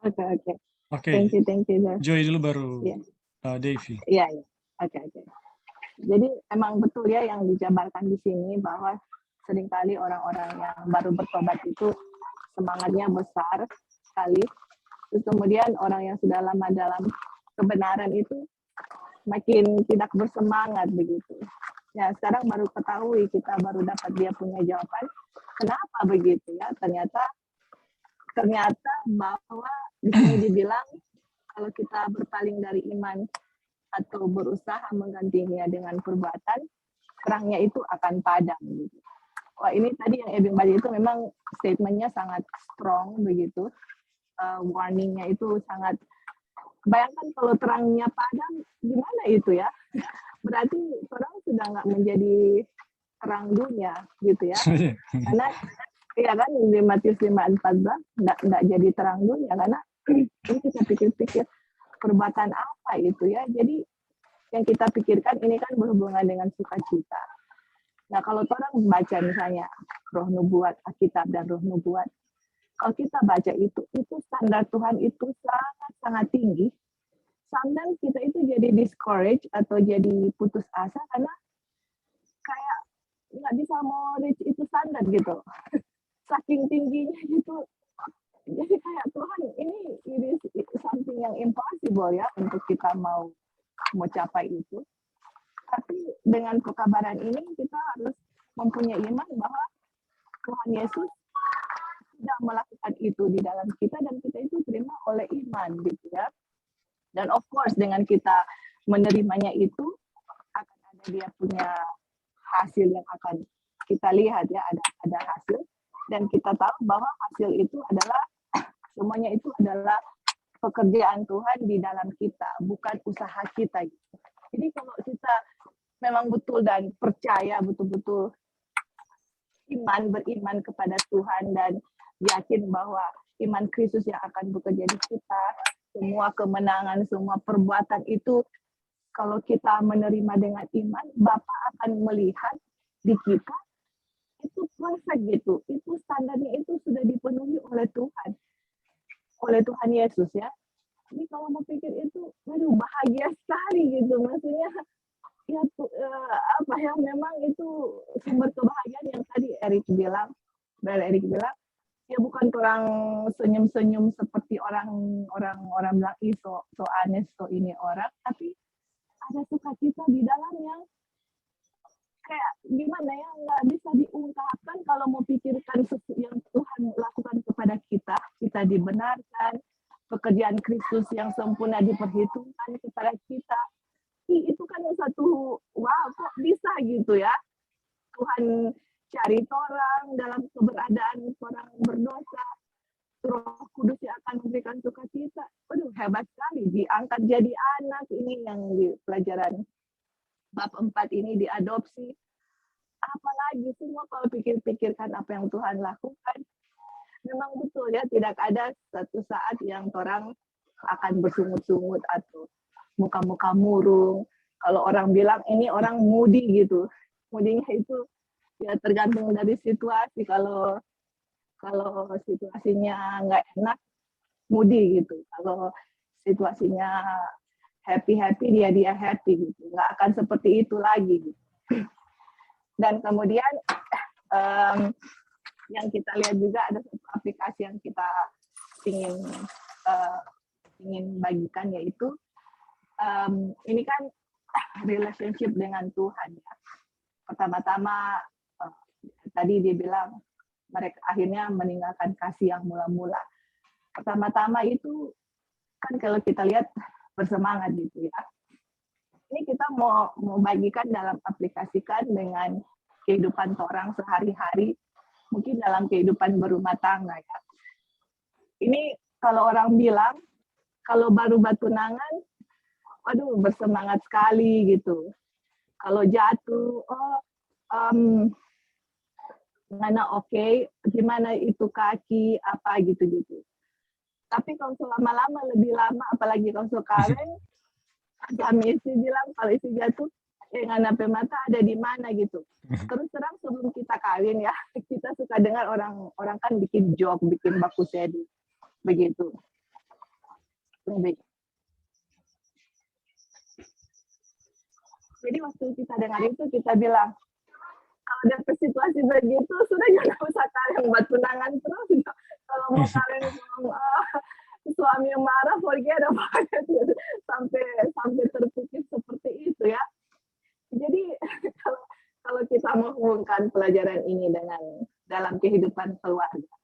Oke. Oke, Thank you. Joy dulu baru Iya. Devi. Iya. Oke. Jadi emang betul ya yang dijabarkan di sini bahwa seringkali orang-orang yang baru bertobat itu semangatnya besar sekali. Terus kemudian orang yang sudah lama dalam kebenaran itu makin tidak bersemangat begitu. Ya, sekarang baru ketahui, kita baru dapat dia punya jawaban kenapa begitu ya. Ternyata bahwa di sini dibilang kalau kita berpaling dari iman atau berusaha menggantinya dengan perbuatan, terangnya itu akan padam gitu. Wah, ini tadi yang Ebing Badi itu memang statementnya sangat strong begitu. Warningnya itu sangat, bayangkan kalau terangnya padam, gimana itu ya? Berarti orang sudah nggak menjadi terang dunia gitu ya. Karena ya kan di Matius 5:14 nggak jadi terang dunia, karena ini kita pikir-pikir perbuatan apa itu ya. Jadi yang kita pikirkan ini kan berhubungan dengan sukacita. Nah, kalau orang baca misalnya Roh Nubuat, Alkitab dan Roh Nubuat, kalau kita baca itu standar Tuhan itu sangat tinggi. Sometimes kita itu jadi discourage atau jadi putus asa karena kayak nggak bisa mau reach itu standar gitu. Saking tingginya gitu. Jadi kayak Tuhan ini something yang impossible ya untuk kita mau capai itu. Tapi dengan pekabaran ini kita harus mempunyai iman bahwa Tuhan Yesus tidak melakukan itu di dalam kita dan kita itu terima oleh iman gitu ya. Dan of course dengan kita menerimanya itu akan ada dia punya hasil yang akan kita lihat ya, ada hasil, dan kita tahu bahwa hasil itu adalah semuanya itu adalah pekerjaan Tuhan di dalam kita, bukan usaha kita gitu. Jadi kalau kita memang betul dan percaya betul-betul beriman kepada Tuhan dan yakin bahwa iman Kristus yang akan bekerja di kita, semua kemenangan, semua perbuatan itu kalau kita menerima dengan iman, Bapa akan melihat di kita itu perfect gitu. Itu standarnya itu sudah dipenuhi oleh Tuhan Yesus ya. Jadi kalau mau pikir itu, waduh bahagia sekali gitu. Maksudnya ya apa ya, memang itu sumber kebahagiaan yang tadi Erik bilang, ya bukan orang senyum-senyum seperti orang bilang so aneh, so ini orang, tapi ada sukacita di dalam yang kayak gimana ya, nggak bisa diungkapkan kalau mau pikirkan yang Tuhan lakukan kepada kita. Kita dibenarkan, pekerjaan Kristus yang sempurna diperhitungkan kepada kita. Itu kan satu, wow, kok bisa gitu ya. Tuhan cari orang dalam keberadaan orang berdosa. Roh Kudus yang akan memberikan sukacita. Waduh, hebat sekali. Diangkat jadi anak, ini yang di pelajaran bab 4 ini, diadopsi. Apalagi semua kalau pikir-pikirkan apa yang Tuhan lakukan, memang betul ya, tidak ada satu saat yang orang akan bersungut-sungut atau muka-muka murung. Kalau orang bilang ini orang moody gitu, moodinya itu ya tergantung dari situasi. Kalau situasinya nggak enak, moody gitu. Kalau situasinya happy dia happy gitu. Nggak akan seperti itu lagi gitu. Dan kemudian yang kita lihat juga ada satu aplikasi yang kita ingin bagikan, yaitu ini kan relationship dengan Tuhan ya. Pertama-tama tadi dia bilang mereka akhirnya meninggalkan kasih yang mula-mula. Pertama-tama itu kan kalau kita lihat bersemangat gitu ya. Ini kita mau bagikan dalam aplikasikan dengan kehidupan orang sehari-hari, mungkin dalam kehidupan berumah tangga ya. Ini kalau orang bilang, kalau baru bertunangan, waduh bersemangat sekali gitu. Kalau jatuh, mana oke, gimana itu kaki, apa gitu-gitu. Tapi kalau lama-lama, lebih lama, apalagi kalau kawin, kami istri bilang kalau istri jatuh, dengan sampai mata ada di mana gitu. Terus terang sebelum kita kawin ya, kita suka dengar orang kan bikin joke, bikin baku sedu, begitu. Jadi waktu kita dengar itu kita bilang, kalau ada situasi begitu sudah jangan usah kalian buat tunangan terus. Kalau mau kalian suami yang marah, forget about it. Sampai terpikir seperti itu ya. Jadi kalau kita menghubungkan pelajaran ini dengan dalam kehidupan keluarga,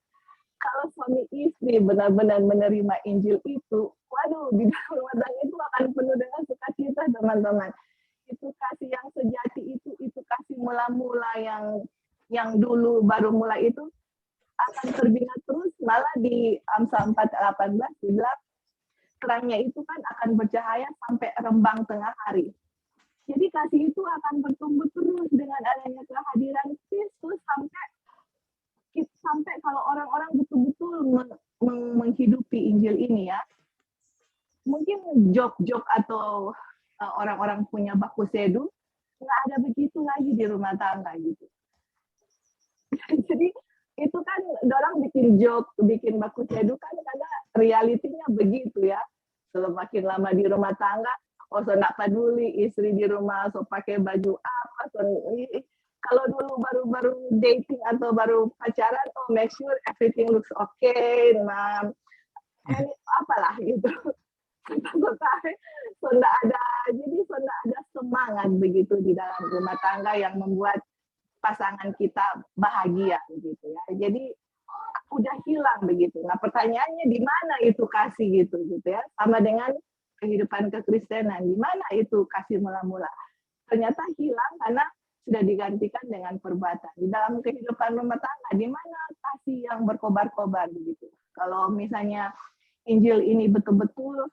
kalau suami istri benar-benar menerima Injil itu, waduh, di dalam rumah tangga itu akan penuh dengan sukacita, teman-teman. Itu kasih yang sejati itu kasih mula-mula yang dulu baru mulai itu akan terbina terus. Malah di Amsal 4:18 dibilang terangnya itu kan akan bercahaya sampai rembang tengah hari. Jadi kasih itu akan bertumbuh terus dengan adanya kehadiran Kristus sampai kalau orang-orang betul-betul menghidupi Injil ini ya. Mungkin jok-jok atau orang-orang punya baku sedu nggak ada begitu lagi di rumah tangga gitu. Jadi itu kan orang bikin joke, bikin baku sedu kan karena realitinya begitu ya. Semakin lama di rumah tangga, so nggak peduli istri di rumah so pakai baju apa, kalau dulu baru dating atau baru pacaran, make sure everything looks okay, ma'am, apalah gitu. So nggak ada semangat begitu di dalam rumah tangga yang membuat pasangan kita bahagia begitu ya. Jadi udah hilang begitu. Nah pertanyaannya di mana itu kasih gitu ya? Sama dengan kehidupan kekristenan, di mana itu kasih mula-mula? Ternyata hilang karena sudah digantikan dengan perbuatan. Di dalam kehidupan rumah tangga, di mana kasih yang berkobar-kobar begitu? Kalau misalnya Injil ini betul-betul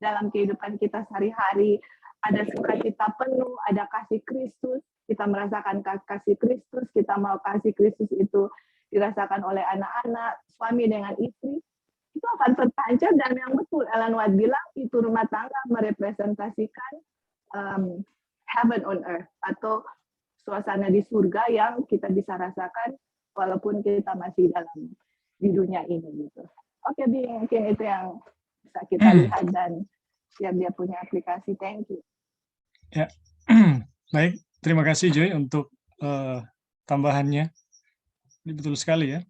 dalam kehidupan kita sehari-hari, ada sukacita penuh, ada kasih Kristus, kita merasakan kasih Kristus, kita mau kasih Kristus itu dirasakan oleh anak-anak, suami dengan istri, itu akan terpancar. Dan yang betul Ellen White bilang, itu rumah tangga merepresentasikan heaven on earth, atau suasana di surga yang kita bisa rasakan walaupun kita masih di dunia ini gitu. Oke, Bi, mungkin itu yang bisa kita lihat dan dia punya aplikasi. Thank you. Ya, baik. Terima kasih Joy untuk tambahannya. Ini betul sekali ya.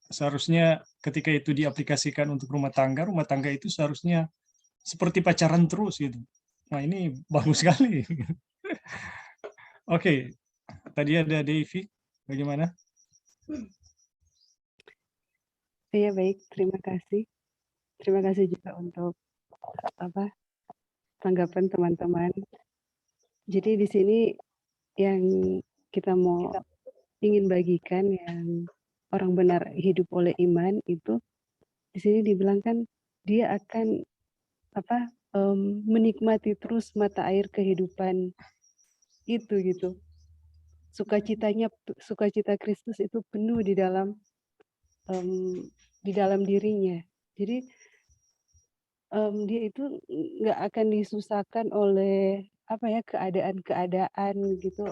Seharusnya ketika itu diaplikasikan untuk rumah tangga itu seharusnya seperti pacaran terus gitu. Nah ini bagus sekali. Oke, Tadi ada Devi, bagaimana? Iya baik, terima kasih. Terima kasih juga untuk tanggapan teman-teman. Jadi di sini yang kita mau ingin bagikan yang orang benar hidup oleh iman itu di sini dibilang kan dia akan menikmati terus mata air kehidupan itu gitu. Sukacita Kristus itu penuh di dalam dirinya. Jadi dia itu nggak akan disusahkan oleh keadaan-keadaan gitu,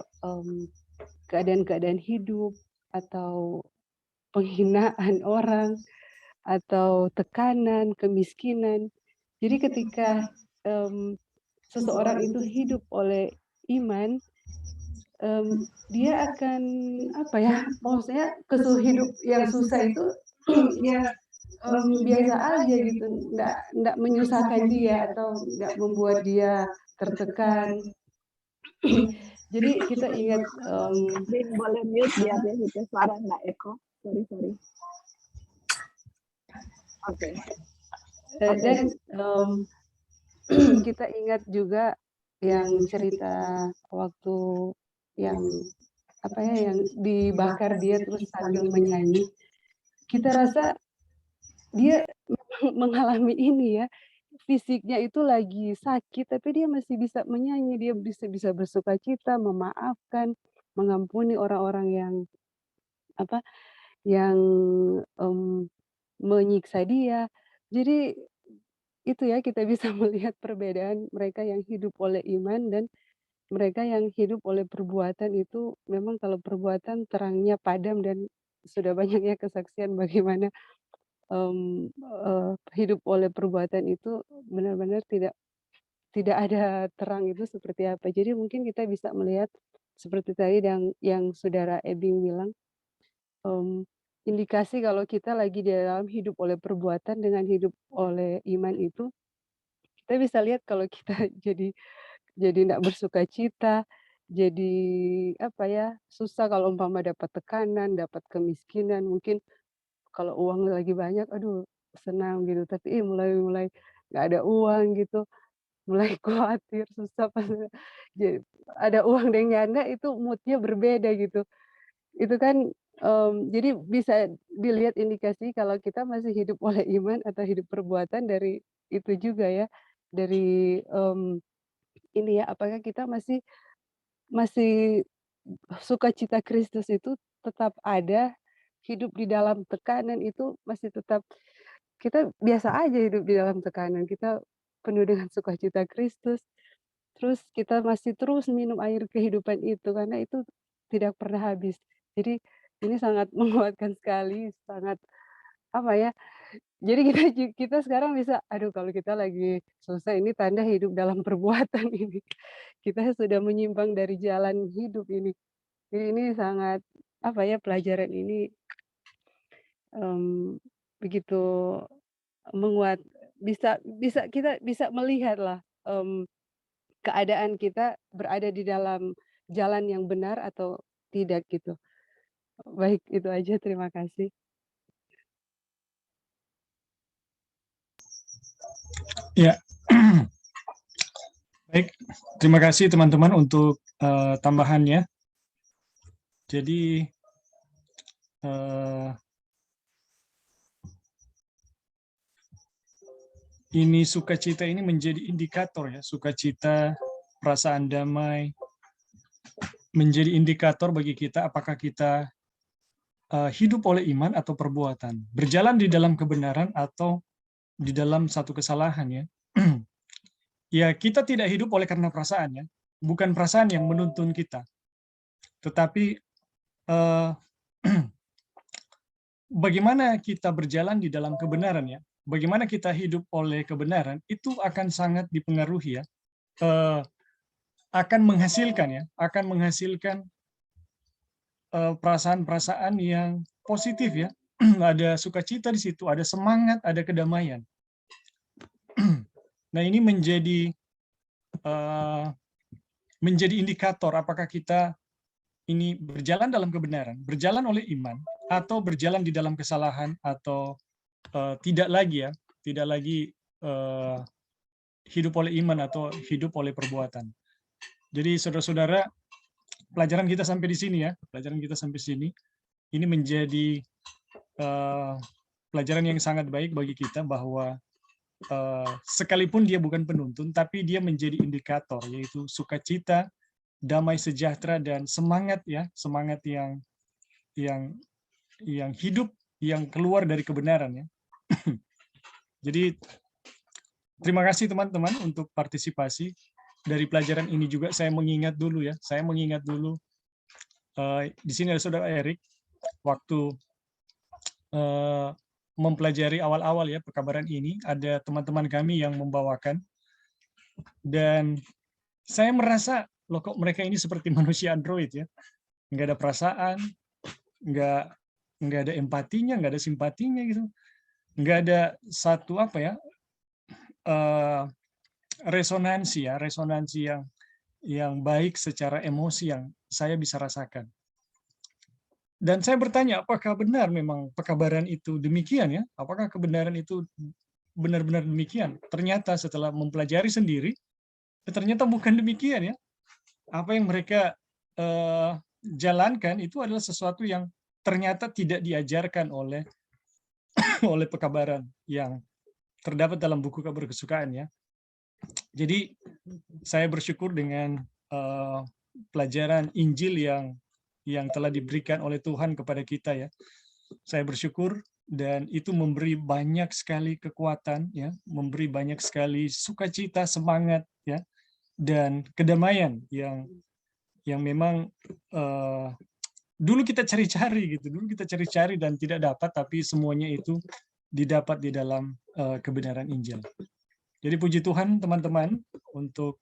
keadaan-keadaan hidup atau penghinaan orang atau tekanan, kemiskinan. Jadi ketika seseorang itu hidup oleh iman, dia akan maksudnya hidup yang susah itu ya biasa aja gitu, nggak menyusahkan dia atau nggak membuat dia tertekan. Jadi kita ingat Din, boleh mute biar dia itu suara nggak echo. Sorry. Oke. dan kita ingat juga yang cerita waktu yang yang dibakar dia terus sambil menyanyi. Kita rasa dia mengalami ini ya, fisiknya itu lagi sakit, tapi dia masih bisa menyanyi, dia bisa bersukacita, memaafkan, mengampuni orang-orang yang yang menyiksa dia. Jadi itu ya kita bisa melihat perbedaan mereka yang hidup oleh iman dan mereka yang hidup oleh perbuatan itu memang kalau perbuatan terangnya padam dan sudah banyaknya kesaksian bagaimana hidup oleh perbuatan itu benar-benar tidak ada terang itu seperti apa. Jadi mungkin kita bisa melihat seperti tadi yang saudara Ebing bilang, indikasi kalau kita lagi di dalam hidup oleh perbuatan dengan hidup oleh iman itu, kita bisa lihat kalau kita jadi tidak bersukacita, jadi susah kalau umpama dapat tekanan, dapat kemiskinan, mungkin kalau uang lagi banyak, aduh senang gitu, tapi mulai nggak ada uang gitu, mulai khawatir, susah pas jadi ada uang dan ganda itu mood-nya berbeda gitu. Itu kan, jadi bisa dilihat indikasi kalau kita masih hidup oleh iman atau hidup perbuatan dari itu juga ya, dari, ini ya, apakah kita masih masih sukacita Kristus itu tetap ada, hidup di dalam tekanan itu masih tetap kita biasa aja hidup di dalam tekanan, kita penuh dengan sukacita Kristus, terus kita masih terus minum air kehidupan itu, karena itu tidak pernah habis. Jadi ini sangat menguatkan sekali, sangat apa ya, jadi kita sekarang bisa, aduh kalau kita lagi susah ini tanda hidup dalam perbuatan ini, kita sudah menyimpang dari jalan hidup ini. Jadi ini sangat pelajaran ini, begitu menguat bisa bisa kita bisa melihatlah, keadaan kita berada di dalam jalan yang benar atau tidak gitu. Baik, itu aja, terima kasih. Ya, baik. Terima kasih teman-teman untuk tambahannya. Jadi ini sukacita ini menjadi indikator ya, sukacita, perasaan damai, menjadi indikator bagi kita apakah kita hidup oleh iman atau perbuatan, berjalan di dalam kebenaran atau di dalam satu kesalahan ya. Ya kita tidak hidup oleh karena perasaan ya, bukan perasaan yang menuntun kita, tetapi bagaimana kita berjalan di dalam kebenaran ya, bagaimana kita hidup oleh kebenaran itu akan sangat dipengaruhi ya, akan menghasilkan perasaan-perasaan yang positif ya. Ada sukacita di situ, ada semangat, ada kedamaian. Nah ini menjadi indikator apakah kita ini berjalan dalam kebenaran, berjalan oleh iman, atau berjalan di dalam kesalahan, atau tidak lagi hidup oleh iman atau hidup oleh perbuatan. Jadi saudara-saudara, pelajaran kita sampai di sini ya, pelajaran kita sampai sini. Ini menjadi pelajaran yang sangat baik bagi kita bahwa sekalipun dia bukan penuntun, tapi dia menjadi indikator, yaitu sukacita, damai sejahtera, dan semangat yang hidup, yang keluar dari kebenaran ya. Jadi terima kasih teman-teman untuk partisipasi dari pelajaran ini juga. Saya mengingat dulu di sini ada saudara Erik waktu mempelajari awal-awal ya pekabaran ini, ada teman-teman kami yang membawakan, dan saya merasa loh kok mereka ini seperti manusia android ya, nggak ada perasaan, nggak ada empatinya, nggak ada simpatinya gitu, nggak ada satu resonansi yang baik secara emosi yang saya bisa rasakan. Dan saya bertanya, apakah benar memang pekabaran itu demikian ya? Apakah kebenaran itu benar-benar demikian? Ternyata setelah mempelajari sendiri, ternyata bukan demikian ya. Apa yang mereka jalankan itu adalah sesuatu yang ternyata tidak diajarkan oleh pekabaran yang terdapat dalam buku kabar kesukaan ya. Jadi saya bersyukur dengan pelajaran Injil yang telah diberikan oleh Tuhan kepada kita ya. Saya bersyukur, dan itu memberi banyak sekali kekuatan ya, memberi banyak sekali sukacita, semangat ya, dan kedamaian yang memang dulu kita cari-cari gitu, dan tidak dapat, tapi semuanya itu didapat di dalam kebenaran Injil. Jadi puji Tuhan teman-teman untuk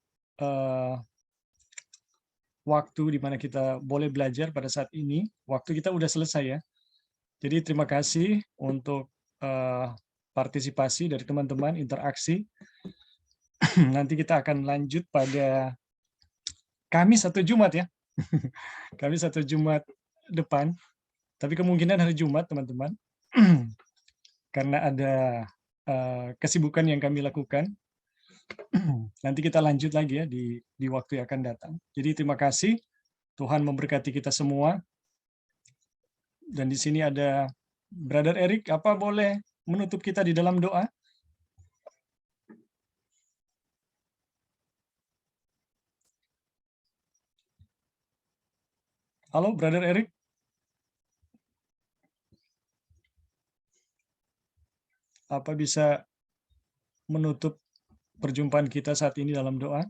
waktu di mana kita boleh belajar pada saat ini. Waktu kita udah selesai ya. Jadi terima kasih untuk partisipasi dari teman-teman, interaksi. Nanti kita akan lanjut pada Kamis atau Jumat ya. Kamis atau Jumat depan. Tapi kemungkinan hari Jumat teman-teman. Karena ada kesibukan yang kami lakukan. Nanti kita lanjut lagi ya di waktu yang akan datang. Jadi terima kasih, Tuhan memberkati kita semua. Dan di sini ada Brother Erik, apa boleh menutup kita di dalam doa? Halo Brother Erik. Apa bisa menutup perjumpaan kita saat ini dalam doa?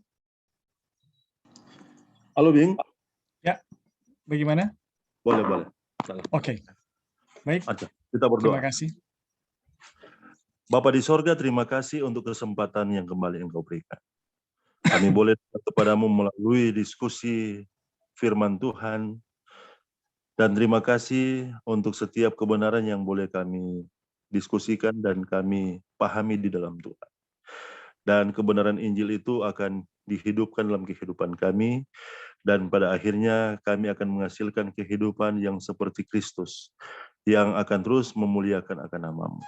Halo Bing. Ya, bagaimana? Boleh. Oke, baik. Aja, kita berdoa. Terima kasih. Bapa di sorga, terima kasih untuk kesempatan yang kembali Engkau berikan. Kami boleh dekat kepadamu melalui diskusi firman Tuhan. Dan terima kasih untuk setiap kebenaran yang boleh kami diskusikan dan kami pahami di dalam Tuhan. Dan kebenaran Injil itu akan dihidupkan dalam kehidupan kami. Dan pada akhirnya kami akan menghasilkan kehidupan yang seperti Kristus, yang akan terus memuliakan akan nama-Mu.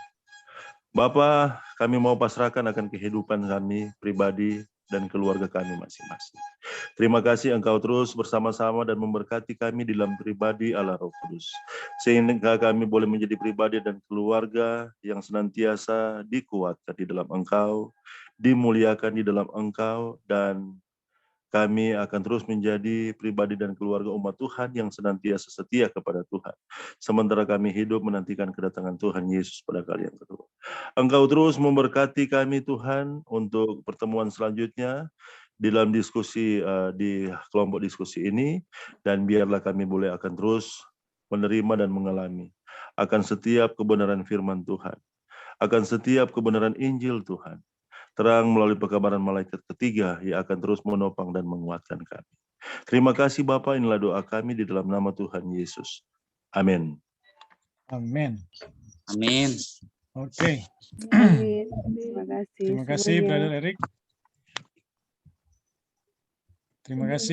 Bapa, kami mau pasrahkan akan kehidupan kami pribadi dan keluarga kami masing-masing. Terima kasih Engkau terus bersama-sama dan memberkati kami di dalam pribadi Allah Roh Kudus. Sehingga kami boleh menjadi pribadi dan keluarga yang senantiasa dikuatkan di dalam Engkau, dimuliakan di dalam Engkau, dan kami akan terus menjadi pribadi dan keluarga umat Tuhan yang senantiasa setia kepada Tuhan. Sementara kami hidup menantikan kedatangan Tuhan Yesus pada kali yang kedua. Engkau terus memberkati kami Tuhan untuk pertemuan selanjutnya di dalam diskusi di kelompok diskusi ini, dan biarlah kami boleh akan terus menerima dan mengalami akan setiap kebenaran firman Tuhan, akan setiap kebenaran Injil Tuhan, terang melalui pekabaran malaikat ketiga yang akan terus menopang dan menguatkan kami. Terima kasih Bapa, inilah doa kami di dalam nama Tuhan Yesus. Amin. Amin. Amin. Oke. Amin. Terima kasih. Terima kasih semuanya. Brother Erik. Terima kasih.